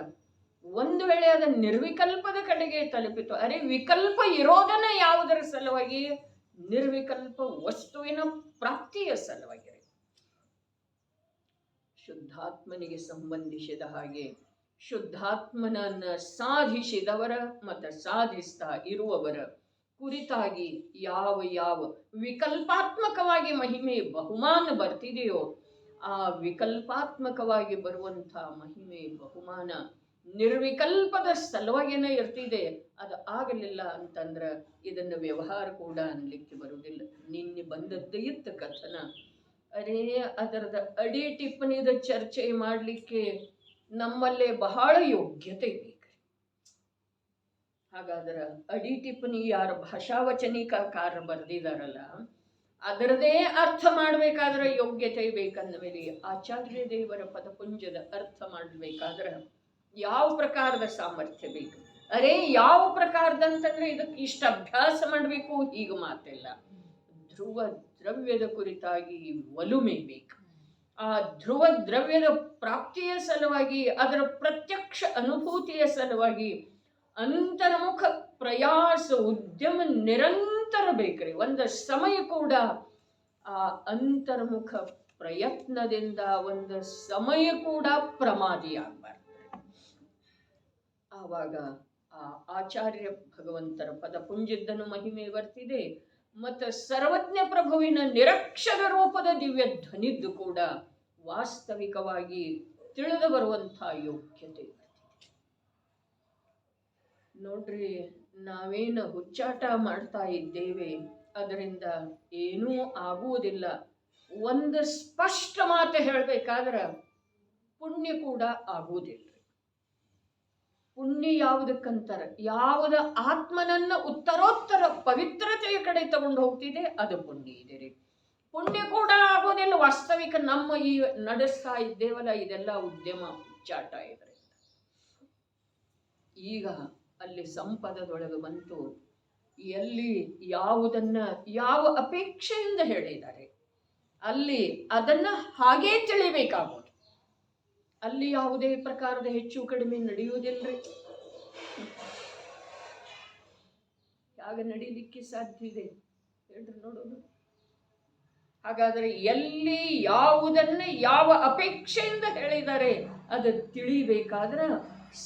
ಒಂದು ವೇಳೆ ಅದ ನಿರ್ವಿಕಲ್ಪದ ಕಡೆಗೆ ತಲುಪಿತು. ಅರೆ ವಿಕಲ್ಪ ಇರೋದನ್ನ ಯಾವುದರ ಸಲುವಾಗಿ? ನಿರ್ವಿಕಲ್ಪ ವಸ್ತುವಿನ ಪ್ರಾಪ್ತಿಯ ಸಲುವಾಗಿ. ಶುದ್ಧಾತ್ಮನಿಗೆ ಸಂಬಂಧಿಸಿದ ಹಾಗೆ ಶುದ್ಧಾತ್ಮನನ್ನ ಸಾಧಿಸಿದವರ ಮತ್ತು ಸಾಧಿಸ್ತಾ ಇರುವವರ ಕುರಿತಾಗಿ ಯಾವ ಯಾವ ವಿಕಲ್ಪಾತ್ಮಕವಾಗಿ ಮಹಿಮೆ ಬಹುಮಾನ ಬರ್ತಿದೆಯೋ, ಆ ವಿಕಲ್ಪಾತ್ಮಕವಾಗಿ ಬರುವಂಥ ಮಹಿಮೆ ಬಹುಮಾನ ನಿರ್ವಿಕಲ್ಪದ ಸಲುವಾಗಿನ ಇರ್ತಿದೆ. ಅದು ಆಗಲಿಲ್ಲ ಅಂತಂದ್ರೆ ಇದನ್ನು ವ್ಯವಹಾರ ಕೂಡ ಅನ್ಲಿಕ್ಕೆ ಬರುವುದಿಲ್ಲ. ನಿನ್ನೆ ಬಂದದ್ದು ಇತ್ತು ಕಥನ. ಅರೇ ಅದರದ ಅಡಿ ಟಿಪ್ಪಣಿದ ಚರ್ಚೆ ಮಾಡಲಿಕ್ಕೆ ನಮ್ಮಲ್ಲೇ ಬಹಳ ಯೋಗ್ಯತೆ ಬೇಕು. ಹಾಗಾದ್ರೆ ಅಡಿ ಟಿಪ್ಪಣಿ ಯಾರು ಭಾಷಾವಚನಿಕಾರ ಬರೆದಿದಾರಲ್ಲ, ಅದರದೇ ಅರ್ಥ ಮಾಡಬೇಕಾದ್ರೆ ಯೋಗ್ಯತೆ ಬೇಕಂದ ಮೇಲೆ ಆಚಾರ್ಯ ದೇವರ ಪದಪುಂಜದ ಅರ್ಥ ಮಾಡಬೇಕಾದ್ರೆ ಯಾವ ಪ್ರಕಾರದ ಸಾಮರ್ಥ್ಯ ಬೇಕು? ಅರೇ ಯಾವ ಪ್ರಕಾರದಂತಂದ್ರೆ ಇದಕ್ಕೆ ಇಷ್ಟ ಅಭ್ಯಾಸ ಮಾಡಬೇಕು ಈಗ ಮಾತಿಲ್ಲ. ಧ್ರುವ ದ್ರವ್ಯದ ಕುರಿತಾಗಿ ಒಲುಮೆ ಬೇಕು. ಆ ಧ್ರುವ ದ್ರವ್ಯದ ಪ್ರಾಪ್ತಿಯ ಸಲುವಾಗಿ, ಅದರ ಪ್ರತ್ಯಕ್ಷ ಅನುಭೂತಿಯ ಸಲುವಾಗಿ ಅಂತರ್ಮುಖ ಪ್ರಯಾಸ, ಉದ್ಯಮ ನಿರಂತರ ಬೇಕ್ರಿ. ಒಂದು ಸಮಯ ಕೂಡ ಆ ಅಂತರ್ಮುಖ ಪ್ರಯತ್ನದಿಂದ ಒಂದು ಸಮಯ ಕೂಡ ಪ್ರಮಾದಿಯಾಗಬಾರ್ದು. ಆವಾಗ ಆ ಆಚಾರ್ಯ ಭಗವಂತರ ಪದಪುಂಜಿದ್ದನು ಮಹಿಮೆ ಬರ್ತಿದೆ. ಮತ್ತು ಸರ್ವಜ್ಞ ಪ್ರಭುವಿನ ನಿರಕ್ಷರ ರೂಪದ ದಿವ್ಯ ಧ್ವನಿದ್ದು ಕೂಡ ವಾಸ್ತವಿಕವಾಗಿ ತಿಳಿದು ಬರುವಂಥ ಯೋಗ್ಯತೆ. ನೋಡ್ರಿ, ನಾವೇನು ಹುಚ್ಚಾಟ ಮಾಡ್ತಾ ಇದ್ದೇವೆ ಅದರಿಂದ ಏನೂ ಆಗುವುದಿಲ್ಲ. ಒಂದು ಸ್ಪಷ್ಟ ಮಾತು ಹೇಳಬೇಕಾದ್ರೆ ಪುಣ್ಯ ಕೂಡ ಆಗುವುದಿಲ್ಲ. ಪುಣ್ಯ ಯಾವುದಕ್ಕಂತಾರ, ಯಾವುದ ಆತ್ಮನನ್ನ ಉತ್ತರೋತ್ತರ ಪವಿತ್ರತೆಯ ಕಡೆ ತಗೊಂಡು ಹೋಗ್ತಿದೆ ಅದು ಪುಣ್ಯ ಇದೆ ರೀ. ಪುಣ್ಯ ಕೂಡ ಆಗೋದಿಲ್ಲ. ವಾಸ್ತವಿಕ ನಮ್ಮ ಈ ನಡೆಸ್ತಾ ಇದ್ದೇವಲ್ಲ ಇದೆಲ್ಲ ಉದ್ಯಮ ಹುಚ್ಚಾಟ ಇದರಿಂದ. ಈಗ ಅಲ್ಲಿ ಸಂಪದದೊಳಗೆ ಬಂತು, ಎಲ್ಲಿ ಯಾವುದನ್ನ ಯಾವ ಅಪೇಕ್ಷೆಯಿಂದ ಹೇಳಿದ್ದಾರೆ ಅಲ್ಲಿ ಅದನ್ನ ಹಾಗೇ ತಿಳಿಬೇಕಾಗೋದು. ಅಲ್ಲಿ ಯಾವುದೇ ಪ್ರಕಾರದ ಹೆಚ್ಚು ಕಡಿಮೆ ನಡೆಯುವುದಿಲ್ರಿ. ಯಾಗ ನಡೀಲಿಕ್ಕೆ ಸಾಧ್ಯ ಇದೆ ಹೇಳ್ರಿ ನೋಡೋದು. ಹಾಗಾದರೆ ಎಲ್ಲಿ ಯಾವುದನ್ನ ಯಾವ ಅಪೇಕ್ಷೆಯಿಂದ ಹೇಳಿದ್ದಾರೆ ಅದು ತಿಳಿಬೇಕಾದ್ರೆ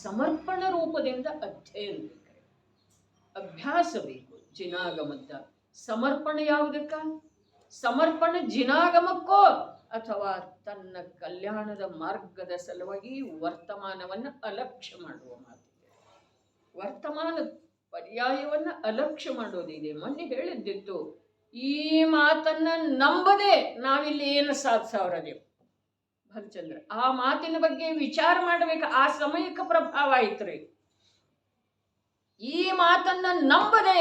ಸಮರ್ಪಣ ರೂಪದಿಂದ ಅಧ್ಯಯನ ಬೇಕು, ಅಭ್ಯಾಸ ಬೇಕು. ಜಿನಾಗಮದ್ದ ಸಮರ್ಪಣೆ ಯಾವುದಕ್ಕ? ಸಮರ್ಪಣೆ ಜಿನಾಗಮಕ್ಕೋ ಅಥವಾ ತನ್ನ ಕಲ್ಯಾಣದ ಮಾರ್ಗದ ಸಲುವಾಗಿ ವರ್ತಮಾನವನ್ನ ಅಲಕ್ಷ್ಯ ಮಾಡುವ ಮಾತಿದೆ. ವರ್ತಮಾನ ಪರ್ಯಾಯವನ್ನ ಅಲಕ್ಷ್ಯ ಮಾಡೋದಿದೆ. ಮೊನ್ನೆ ಹೇಳಿದ್ದಿತ್ತು, ಈ ಮಾತನ್ನ ನಂಬದೆ ನಾವಿಲ್ಲಿ ಏನು ಸಾಧಿಸವರದೇವು ಭಗಚಂದ್ರ. ಆ ಮಾತಿನ ಬಗ್ಗೆ ವಿಚಾರ ಮಾಡಬೇಕು. ಆ ಸಮಯಕ್ಕೆ ಪ್ರಭಾವ ಆಯ್ತ್ರಿ. ಈ ಮಾತನ್ನ ನಂಬದೆ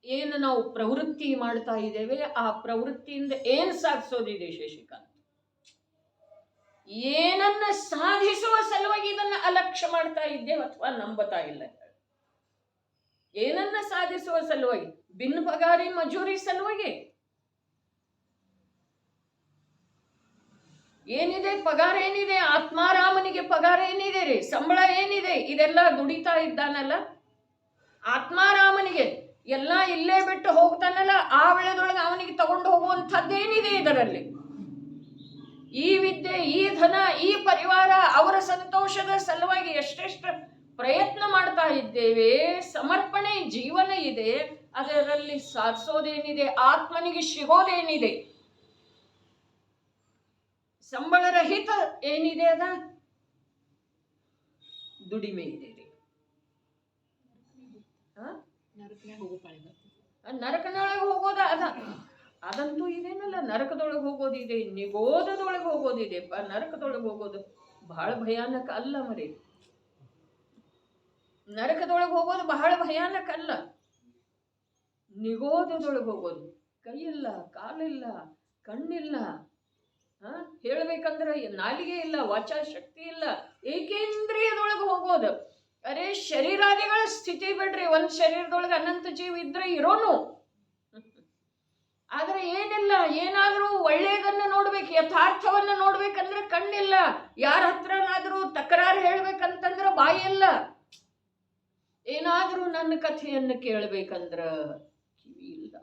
ಏನು ನಾವು ಪ್ರವೃತ್ತಿ ಮಾಡ್ತಾ ಇದ್ದೇವೆ ಆ ಪ್ರವೃತ್ತಿಯಿಂದ ಏನು ಸಾಧಿಸೋದಿದೆ ಶಶಿಕಾಂತ್? ಏನನ್ನ ಸಾಧಿಸುವ ಸಲುವಾಗಿ ಇದನ್ನ ಅಲಕ್ಷ್ಯ ಮಾಡ್ತಾ ಇದ್ದೇವೆ ಅಥವಾ ನಂಬತಾ ಇಲ್ಲ? ಏನನ್ನ ಸಾಧಿಸುವ ಸಲುವಾಗಿ? ಬಿನ್ ಪಗಾರಿ ಮಜೂರಿ ಸಲುವಾಗಿ ಏನಿದೆ? ಪಗಾರ ಏನಿದೆ? ಆತ್ಮಾರಾಮನಿಗೆ ಪಗಾರ ಏನಿದೆ ರೀ? ಸಂಬಳ ಏನಿದೆ? ಇದೆಲ್ಲ ದುಡಿತಾ ಇದ್ದಾನಲ್ಲ ಆತ್ಮಾರಾಮನಿಗೆ, ಎಲ್ಲ ಇಲ್ಲೇ ಬಿಟ್ಟು ಹೋಗ್ತಾನಲ್ಲ, ಆ ವೇಳೆದೊಳಗೆ ಅವನಿಗೆ ತಗೊಂಡು ಹೋಗುವಂಥದ್ದೇನಿದೆ ಇದರಲ್ಲಿ? ಈ ವಿದ್ಯೆ, ಈ ಧನ, ಈ ಪರಿವಾರ, ಅವರ ಸಂತೋಷದ ಸಲುವಾಗಿ ಎಷ್ಟೆಷ್ಟು ಪ್ರಯತ್ನ ಮಾಡ್ತಾ ಇದ್ದೇವೆ. ಸಮರ್ಪಣೆ ಜೀವನ ಇದೆ, ಅದರಲ್ಲಿ ಸಾಧಿಸೋದೇನಿದೆ? ಆತ್ಮನಿಗೆ ಸಿಗೋದೇನಿದೆ? ಸಂಬಳ ರಹಿತ ಏನಿದೆ? ಅದ ದುಡಿಮೆ ಇದೆ ರೀ. ನರಕದೊಳಗೆ ಹೋಗೋದ ಅದಂತೂ ಇದೇನಲ್ಲ, ನರಕದೊಳಗೆ ಹೋಗೋದಿದೆ, ನಿಗೋದದೊಳಗೆ ಹೋಗೋದಿದೆ. ನರಕದೊಳಗೆ ಹೋಗೋದು ಬಹಳ ಭಯಾನಕ ಅಲ್ಲ ಮರಿ. ನರಕದೊಳಗೆ ಹೋಗೋದು ಬಹಳ ಭಯಾನಕ ಅಲ್ಲ. ನಿಗೋದದೊಳಗೆ ಹೋಗೋದು, ಕೈಯಿಲ್ಲ, ಕಾಲಿಲ್ಲ, ಕಣ್ಣಿಲ್ಲ, ಹೇಳ್ಬೇಕಂದ್ರೆ ನಾಲಿಗೆ ಇಲ್ಲ, ವಾಚಾ ಶಕ್ತಿ ಇಲ್ಲ, ಏಕೇಂದ್ರಿಯದೊಳಗೆ ಹೋಗೋದು. ಅರೆ ಶರೀರಾದಿಗಳ ಸ್ಥಿತಿ ಬಿಡ್ರಿ, ಒಂದ್ ಶರೀರದೊಳಗೆ ಅನಂತ ಜೀವ ಇದ್ರೆ ಇರೋನು. ಆದ್ರೆ ಏನಿಲ್ಲ, ಏನಾದ್ರೂ ಒಳ್ಳೆಯದನ್ನ ನೋಡ್ಬೇಕು, ಯಥಾರ್ಥವನ್ನ ನೋಡ್ಬೇಕಂದ್ರೆ ಕಣ್ಣಿಲ್ಲ, ಯಾರ ಹತ್ರನಾದ್ರೂ ತಕರಾರು ಹೇಳ್ಬೇಕಂತಂದ್ರ ಬಾಯಿಲ್ಲ, ಏನಾದ್ರೂ ನನ್ನ ಕಥೆಯನ್ನು ಕೇಳ್ಬೇಕಂದ್ರ ಕಿವಿ ಇಲ್ಲ,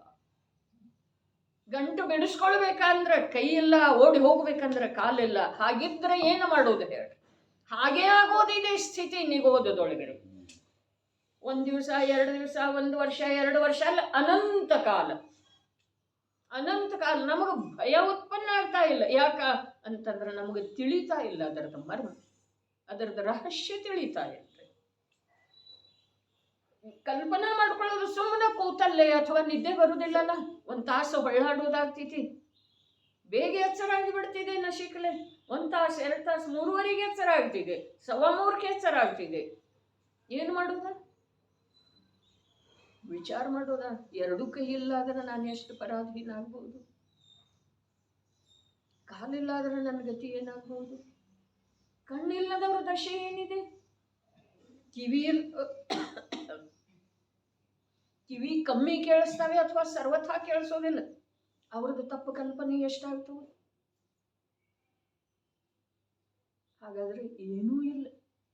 ಗಂಟು ಬಿಡಿಸ್ಕೊಳ್ಬೇಕಂದ್ರ ಕೈ ಇಲ್ಲ, ಓಡಿ ಹೋಗ್ಬೇಕಂದ್ರ ಕಾಲಿಲ್ಲ. ಹಾಗಿದ್ರೆ ಏನು ಮಾಡೋದು ಹೇಳಿ? ಹಾಗೇ ಆಗೋದಿದೆ ಸ್ಥಿತಿ ನಿಗೋದದೊಳಗಡೆ. ಒಂದ್ ದಿವಸ, 2 ದಿವಸ, 1 ವರ್ಷ, 2 ವರ್ಷ ಅಲ್ಲ, ಅನಂತ ಕಾಲ. ಅನಂತ ಕಾಲ ನಮಗ ಭಯ ಉತ್ಪನ್ನ ಆಗ್ತಾ ಇಲ್ಲ. ಯಾಕ ಅಂತಂದ್ರೆ ನಮಗೆ ತಿಳಿತಾ ಇಲ್ಲ ಅದರದ ಮರ್ಮ, ಅದರದ ರಹಸ್ಯ ತಿಳಿತಾ ಇಲ್ಲ. ಕಲ್ಪನಾ ಮಾಡ್ಕೊಳ್ಳೋದು ಸುಮ್ಮನೆ ಕೂತಲ್ಲೇ ಅಥವಾ ನಿದ್ದೆ ಬರುವುದಿಲ್ಲಲ್ಲ, 1 ತಾಸು ಹೊಳ್ಳಾಡೋದಾಗ್ತೈತಿ, ಬೇಗ ಎಚ್ಚರ ಆಗಿ ಬಿಡ್ತಿದೆ ನಶಿಕಲೆ. 1 ತಾಸು, 2 ತಾಸು, 3:15 ಎಚ್ಚರ ಆಗ್ತಿದೆ, 2:15 ಎಚ್ಚರ ಆಗ್ತಿದೆ. ಏನು ಮಾಡೋದ? ವಿಚಾರ ಮಾಡೋದ? 2 ಕೈ ಇಲ್ಲಾದ್ರೆ ನಾನು ಎಷ್ಟು ಪರಾಧೀನ ಆಗ್ಬಹುದು? ಕಾಲಿಲ್ಲಾದ್ರೆ ನನ್ನ ಗತಿ ಏನಾಗ್ಬಹುದು? ಕಣ್ಣಿಲ್ಲದವ್ರ ದಶೆ ಏನಿದೆ? ಕಿವಿ ಕಮ್ಮಿ ಕೇಳಿಸ್ತವೆ ಅಥವಾ ಸರ್ವಥಾ ಕೇಳಿಸೋದಿಲ್ಲ. ಅವ್ರದ್ದು ತಪ್ಪು ಕಲ್ಪನೆ ಎಷ್ಟಾಗ್ತವೆ? ಹಾಗಾದ್ರೆ ಏನೂ ಇಲ್ಲ,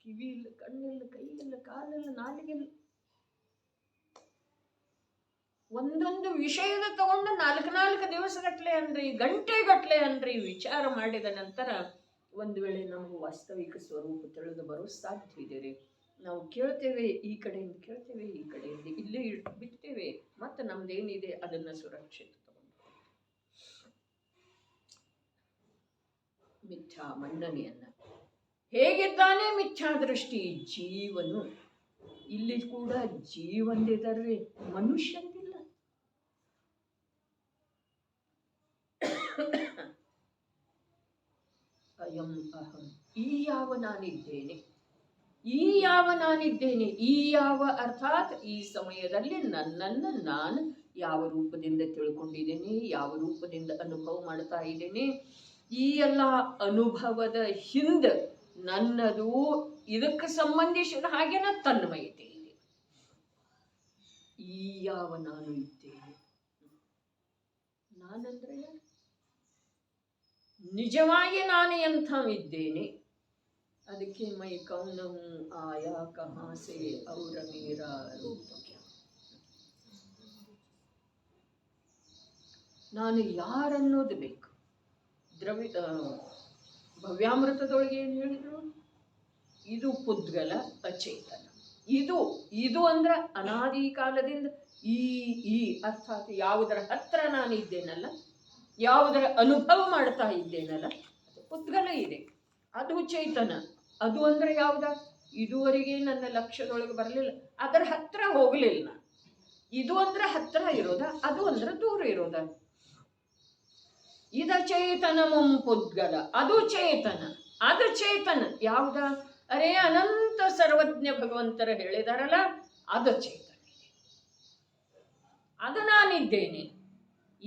ಕಿವಿ ಇಲ್ಲ, ಕಣ್ಣಿಲ್ಲ, ಕೈ ಇಲ್ಲ, ಕಾಲಿಲ್ಲ, ನಾಲಿಗಿಲ್ಲ. ಒಂದೊಂದು ವಿಷಯದ ತಗೊಂಡು 4 ದಿವಸಗಟ್ಲೆ ಅಂದ್ರಿ, ಗಂಟೆಗಟ್ಲೆ ಅಂದ್ರಿ ವಿಚಾರ ಮಾಡಿದ ನಂತರ ಒಂದು ವೇಳೆ ನಮಗೆ ವಾಸ್ತವಿಕ ಸ್ವರೂಪ ತಿಳಿದು ಬರೋ ಸಾಧ್ಯ ಇದೆ ರೀ. ನಾವು ಕೇಳ್ತೇವೆ, ಈ ಕಡೆಯಿಂದ ಕೇಳ್ತೇವೆ, ಈ ಕಡೆಯಿಂದ ಇಲ್ಲೇ ಬಿಡ್ತೇವೆ, ಮತ್ತು ನಮ್ದೇನಿದೆ ಅದನ್ನ ಸುರಕ್ಷಿತ ತಗೊಂಡು ಮಿಥ್ಯಾ ಮನ್ನಣೆಯನ್ನ. ಹೇಗಿದ್ದಾನೆ ಮಿಥ್ಯಾ ದೃಷ್ಟಿ ಜೀವನು. ಇಲ್ಲಿ ಕೂಡ ಜೀವಂದಿದರೆ ಮನುಷ್ಯಂದಿಲ್ಲ. ಅಯಂ ಅಹಂ, ಈ ಯಾವ ನಾನಿದ್ದೇನೆ, ಈ ಯಾವ ನಾನಿದ್ದೇನೆ, ಈ ಯಾವ ಅರ್ಥಾತ್ ಈ ಸಮಯದಲ್ಲಿ ನನ್ನನ್ನು ನಾನು ಯಾವ ರೂಪದಿಂದ ತಿಳ್ಕೊಂಡಿದ್ದೇನೆ, ಯಾವ ರೂಪದಿಂದ ಅನುಭವ ಮಾಡ್ತಾ ಇದ್ದೇನೆ. ಈ ಎಲ್ಲ ಅನುಭವದ ಹಿಂದೆ ನನ್ನದು ಇದಕ್ಕೆ ಸಂಬಂಧಿಸಿದ ಹಾಗೆನ ತನ್ಮಯತೆ ಇದೆ. ಈ ಯಾವ ನಾನು ಇದ್ದೇನೆ, ನಾನಂದ್ರೆ ನಿಜವಾಗಿ ನಾನು ಎಂಥ ಇದ್ದೇನೆ. ಅದಕ್ಕೆ ಮೈ ಕೌನಹು ಆಯಾ ಕಹಾಸೆ ಔರ ಮೇರಾ ರೂಪ ಕ್ಯಾ. ನಾನು ಯಾರನ್ನೋದು ಬೇಕು. ಭವ್ಯಾಮೃತದೊಳಗೆ ಏನು ಹೇಳಿದ್ರು? ಇದು ಪುದ್ಗಲ ಅಚೇತನ. ಇದು ಅಂದ್ರೆ ಅನಾದಿ ಕಾಲದಿಂದ ಈ ಅರ್ಥಾತ್ ಯಾವುದರ ಹತ್ರ ನಾನಿದ್ದೇನಲ್ಲ, ಯಾವುದರ ಅನುಭವ ಮಾಡ್ತಾ ಇದ್ದೇನಲ್ಲ, ಅದು ಪುದ್ಗಲ ಇದೆ, ಅದು ಚೇತನ. ಅದು ಅಂದ್ರೆ ಯಾವ್ದ? ಇದುವರೆಗೆ ನನ್ನ ಲಕ್ಷ್ಯದೊಳಗೆ ಬರಲಿಲ್ಲ, ಅದರ ಹತ್ರ ಹೋಗಲಿಲ್ಲ. ಇದು ಅಂದ್ರೆ ಹತ್ರ ಇರೋದ, ಅದು ಅಂದ್ರೆ ದೂರ ಇರೋದ. ಇದ ಚೇತನ ಪುದ್ಗಲ, ಅದು ಚೇತನ. ಅದು ಚೇತನ ಯಾವ್ದ? ಅರೇ ಅನಂತ ಸರ್ವಜ್ಞ ಭಗವಂತರ ಹೇಳಿದಾರಲ್ಲ, ಅದು ಚೇತನ, ಅದು ನಾನಿದ್ದೇನೆ. ಈ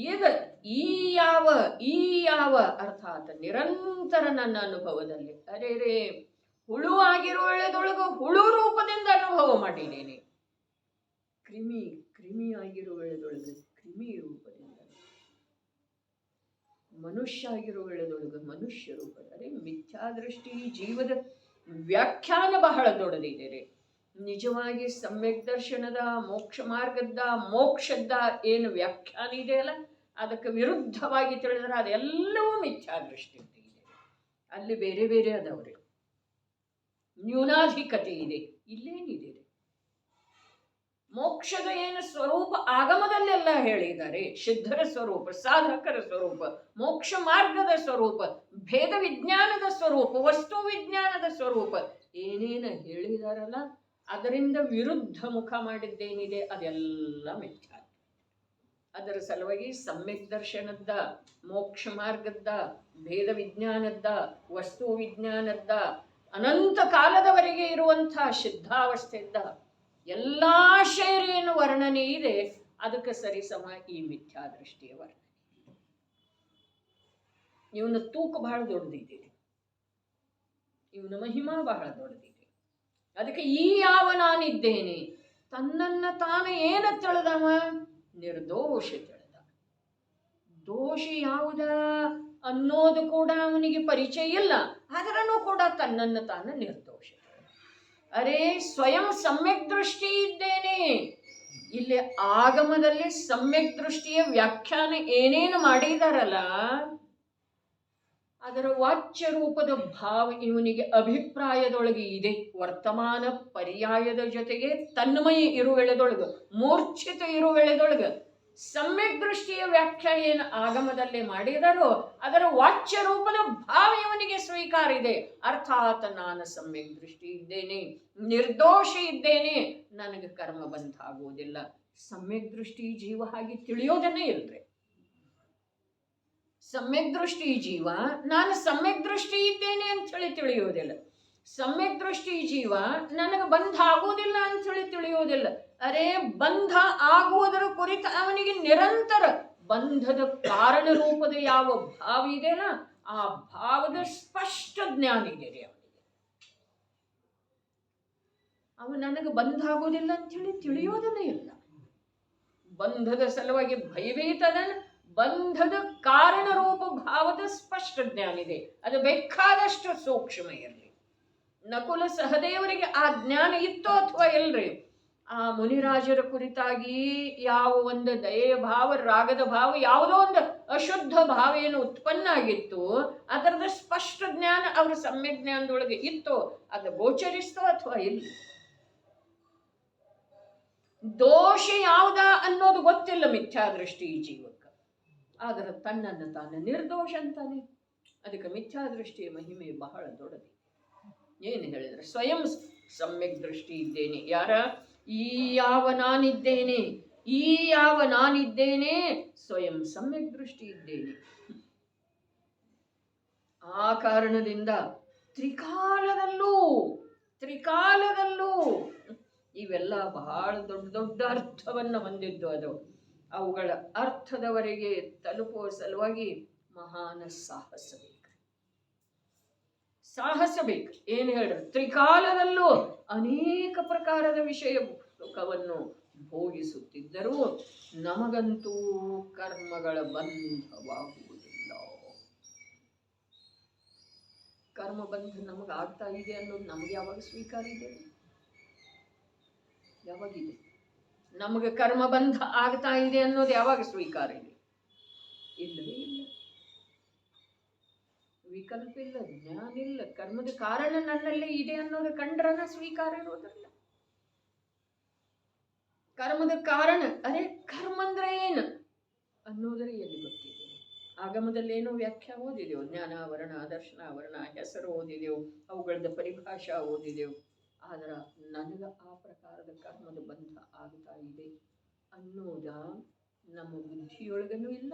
ಯಾವ ಅರ್ಥಾತ್ ನಿರಂತರ ನನ್ನ ಅನುಭವದಲ್ಲಿ ಅರೇ ಹುಳು ಆಗಿರುವಳೆದೊಳಗು ಹುಳು ರೂಪದಿಂದ ಅನುಭವ ಮಾಡಿದ್ದೇನೆ. ಕ್ರಿಮಿ ಆಗಿರುವಳೆದೊಳಗೆ ಕ್ರಿಮಿ ರೂಪದಿಂದ, ಮನುಷ್ಯ ಆಗಿರುವಳೆದೊಳಗೆ ಮನುಷ್ಯ ರೂಪದ. ಅರೆ ಮಿಥ್ಯಾದೃಷ್ಟಿ ಜೀವದ ವ್ಯಾಖ್ಯಾನ ಬಹಳ ದೊಡ್ಡದಿದೆ. ನಿಜವಾಗಿ ಸಮ್ಯಕ್ ದರ್ಶನದ ಮೋಕ್ಷ ಮಾರ್ಗದ ಮೋಕ್ಷದ ಏನು ವ್ಯಾಖ್ಯಾನ ಇದೆಯಲ್ಲ, ಅದಕ್ಕೆ ವಿರುದ್ಧವಾಗಿ ತಿಳಿದ್ರೆ ಅದೆಲ್ಲವೂ ಮಿಥ್ಯಾದೃಷ್ಟಿ ಇದೆ. ಅಲ್ಲಿ ಬೇರೆ ಬೇರೆ ಅದವ್ರೆ, ನ್ಯೂನಾಧಿಕತೆ ಇದೆ. ಇಲ್ಲೇನಿದೆ? ಮೋಕ್ಷದ ಏನು ಸ್ವರೂಪ ಆಗಮದಲ್ಲೆಲ್ಲ ಹೇಳಿದ್ದಾರೆ. ಸಿದ್ಧರ ಸ್ವರೂಪ, ಸಾಧಕರ ಸ್ವರೂಪ, ಮೋಕ್ಷ ಮಾರ್ಗದ ಸ್ವರೂಪ, ಭೇದ ವಿಜ್ಞಾನದ ಸ್ವರೂಪ, ವಸ್ತು ವಿಜ್ಞಾನದ ಸ್ವರೂಪ ಏನೇನು ಹೇಳಿದಾರಲ್ಲ, ಅದರಿಂದ ವಿರುದ್ಧ ಮುಖ ಮಾಡಿದ್ದೇನಿದೆ ಅದೆಲ್ಲ ಮಿಥ್ಯ. ಅದರ ಸಲುವಾಗಿ ಸಮ್ಯಕ್ ದರ್ಶನದ, ಮೋಕ್ಷ ಮಾರ್ಗದ, ಭೇದ ವಿಜ್ಞಾನದ, ವಸ್ತು ವಿಜ್ಞಾನದ, ಅನಂತ ಕಾಲದವರೆಗೆ ಇರುವಂತಹ ಸಿದ್ಧಾವಸ್ಥೆಯಿಂದ ಎಲ್ಲಾ ಶೈಲಿಯನ್ನು ವರ್ಣನೆ ಇದೆ. ಅದಕ್ಕೆ ಸರಿಸಮ ಈ ಮಿಥ್ಯಾದೃಷ್ಟಿಯ ವರ್ಣನೆ. ಇವನ ತೂಕ ಬಹಳ ದೊಡ್ಡದಿದೆ, ಇವನ ಮಹಿಮಾ ಬಹಳ ದೊಡ್ಡದಿದೆ. ಅದಕ್ಕೆ ಈ ಯಾವ ನಾನಿದ್ದೇನೆ, ತನ್ನನ್ನ ತಾನು ಏನ ತಿಳಿದವ? ನಿರ್ದೋಷ ತಿಳಿದ. ದೋಷಿ ಯಾವುದ ಅನ್ನೋದು ಕೂಡ ಅವನಿಗೆ ಪರಿಚಯ ಇಲ್ಲ, ಅದರನ್ನು ಕೂಡ ತನ್ನನ್ನು ತಾನು ನಿರ್ದೋಷ. ಅರೇ ಸ್ವಯಂ ಸಮ್ಯಕ್ ದೃಷ್ಟಿ ಇದ್ದೇನೆ. ಇಲ್ಲಿ ಆಗಮದಲ್ಲಿ ಸಮ್ಯಕ್ ದೃಷ್ಟಿಯ ವ್ಯಾಖ್ಯಾನ ಏನೇನು ಮಾಡಿದಾರಲ್ಲ, ಅದರ ವಾಚ್ಯ ರೂಪದ ಭಾವ ಇವನಿಗೆ ಅಭಿಪ್ರಾಯದೊಳಗೆ ಇದೆ. ವರ್ತಮಾನ ಪರ್ಯಾಯದ ಜೊತೆಗೆ ತನ್ಮಯ ಇರುವೆಳೆದೊಳಗೆ, ಮೂರ್ಛಿತ ಇರುವೆಳೆದೊಳಗೆ ಸಮ್ಯಕ್ ದೃಷ್ಟಿಯ ವ್ಯಾಖ್ಯಾ ಏನು ಆಗಮದಲ್ಲೇ ಮಾಡಿದಾರೋ ಅದರ ವಾಚ್ಯ ರೂಪದ ಭಾವ ಇವನಿಗೆ ಸ್ವೀಕಾರ ಇದೆ. ಅರ್ಥಾತ್ ನಾನು ಸಮ್ಯಕ್ ದೃಷ್ಟಿ ಇದ್ದೇನೆ, ನಿರ್ದೋಷ ಇದ್ದೇನೆ, ನನಗೆ ಕರ್ಮ ಬಂಧ ಆಗುವುದಿಲ್ಲ. ಸಮ್ಯಕ್ ದೃಷ್ಟಿ ಜೀವ ಹಾಗೆ ತಿಳಿಯೋದನ್ನೇ ಇಲ್ರಿ. ಸಮ್ಯಕ್ ದೃಷ್ಟಿ ಜೀವ ನಾನು ಸಮ್ಯಕ್ ದೃಷ್ಟಿ ಇದ್ದೇನೆ ಅಂತ ಹೇಳಿ ತಿಳಿಯೋದಿಲ್ಲ. ಸಮ್ಯಕ್ ದೃಷ್ಟಿ ಜೀವ ನನಗೆ ಬಂಧ ಆಗುವುದಿಲ್ಲ ಅಂತ ಹೇಳಿ ತಿಳಿಯೋದಿಲ್ಲ. ಅರೇ ಬಂಧ ಆಗುವುದರ ಕುರಿತು ಅವನಿಗೆ ನಿರಂತರ ಬಂಧದ ಕಾರಣ ರೂಪದ ಯಾವ ಭಾವ ಇದೆಯಲ್ಲ, ಆ ಭಾವದ ಸ್ಪಷ್ಟ ಜ್ಞಾನ ಇದೆ ರೀ ಅವನಿಗೆ. ಅವ ನನಗೆ ಬಂಧ ಆಗುವುದಿಲ್ಲ ಅಂತ ಹೇಳಿ ತಿಳಿಯೋದನ್ನೇ ಇಲ್ಲ. ಬಂಧದ ಸಲುವಾಗಿ ಭಯಭೀತನ ಬಂಧದ ಕಾರಣ ರೂಪ ಭಾವದ ಸ್ಪಷ್ಟ ಜ್ಞಾನ ಇದೆ. ಅದು ಬೇಕಾದಷ್ಟು ಸೂಕ್ಷ್ಮ ಇರಲಿ. ನಕುಲ ಸಹದೇವರಿಗೆ ಆ ಜ್ಞಾನ ಇತ್ತೋ ಅಥವಾ ಇಲ್ರಿ? ಆ ಮುನಿರಾಜರ ಕುರಿತಾಗಿ ಯಾವ ಒಂದು ದಯೆಯ ಭಾವ, ರಾಗದ ಭಾವ, ಯಾವುದೋ ಒಂದು ಅಶುದ್ಧ ಭಾವ ಏನು ಉತ್ಪನ್ನ ಆಗಿತ್ತು, ಅದರದ ಸ್ಪಷ್ಟ ಜ್ಞಾನ ಅವರ ಸಮ್ಯಕ್ ಜ್ಞಾನದೊಳಗೆ ಇತ್ತೋ, ಅದು ಗೋಚರಿಸ್ತೋ ಅಥವಾ ಇಲ್ಲ? ದೋಷ ಯಾವ್ದ ಅನ್ನೋದು ಗೊತ್ತಿಲ್ಲ ಮಿಥ್ಯಾದೃಷ್ಟಿ ಈ ಜೀವಕ್ಕೆ. ಆದ್ರೆ ತನ್ನನ್ನು ತಾನು ನಿರ್ದೋಷ ಅಂತಾನೆ. ಅದಕ್ಕೆ ಮಿಥ್ಯಾದೃಷ್ಟಿಯ ಮಹಿಮೆ ಬಹಳ ದೊಡ್ಡದು. ಏನು ಹೇಳಿದ್ರೆ ಸ್ವಯಂ ಸಮ್ಯಕ್ ದೃಷ್ಟಿ ಇದ್ದೇನೆ. ಯಾರ? ಈ ಯಾವ ನಾನಿದ್ದೇನೆ, ಈ ಯಾವ ನಾನಿದ್ದೇನೆ ಸ್ವಯಂ ಸಮ್ಯಕ್ ದೃಷ್ಟಿ ಇದ್ದೇನೆ. ಆ ಕಾರಣದಿಂದ ತ್ರಿಕಾಲದಲ್ಲೂ ಇವೆಲ್ಲ ಬಹಳ ದೊಡ್ಡ ದೊಡ್ಡ ಅರ್ಥವನ್ನು ಹೊಂದಿದ್ದು. ಅದು ಅವುಗಳ ಅರ್ಥದವರೆಗೆ ತಲುಪುವ ಸಲುವಾಗಿ ಮಹಾನ ಸಾಹಸ ಬೇಕು. ಏನು ಹೇಳ್ರಿ? ತ್ರಿಕಾಲದಲ್ಲೂ ಅನೇಕ ಪ್ರಕಾರದ ವಿಷಯ ಸುಖವನ್ನು ಭೋಗಿಸುತ್ತಿದ್ದರೂ ನಮಗಂತೂ ಕರ್ಮಗಳ ಬಂಧವಾಗುವುದಿಲ್ಲ. ಕರ್ಮ ಬಂಧ ನಮಗಾಗ್ತಾ ಇದೆ ಅನ್ನೋದು ನಮಗೆ ಯಾವಾಗ ಸ್ವೀಕಾರ ಇದೆ? ಯಾವಾಗಿದೆ? ನಮಗೆ ಕರ್ಮ ಬಂಧ ಆಗ್ತಾ ಇದೆ ಅನ್ನೋದು ಯಾವಾಗ ಸ್ವೀಕಾರ ಇದೆ? ಇಲ್ಲವೇ ಇಲ್ಲ. ವಿಕಲ್ಪ ಇಲ್ಲ, ಜ್ಞಾನ ಇಲ್ಲ. ಕರ್ಮದ ಕಾರಣ ನನ್ನಲ್ಲೇ ಇದೆ ಅನ್ನೋದು ಕಂಡ್ರನ ಸ್ವೀಕಾರ ಇರೋದಿಲ್ಲ. ಕರ್ಮದ ಕಾರಣ ಅರೆ ಕರ್ಮ ಅಂದ್ರೆ ಏನು ಅನ್ನೋದರೆ ಎಲ್ಲಿ ಗೊತ್ತಿದೆ? ಆಗಮದಲ್ಲಿ ಏನೋ ವ್ಯಾಖ್ಯಾ ಓದಿದೆವು, ಜ್ಞಾನ ವರ್ಣ ದರ್ಶನ ವರ್ಣ ಹೆಸರು ಓದಿದೆವು, ಅವುಗಳದ ಪರಿಭಾಷಾ ಓದಿದೆವು. ಆದ್ರೆ ನನಗ ಆ ಪ್ರಕಾರದ ಕರ್ಮದ ಬಂಧ ಆಗ್ತಾ ಇದೆ ಅನ್ನೋದ ನಮ್ಮ ಬುದ್ಧಿಯೊಳಗನೂ ಇಲ್ಲ,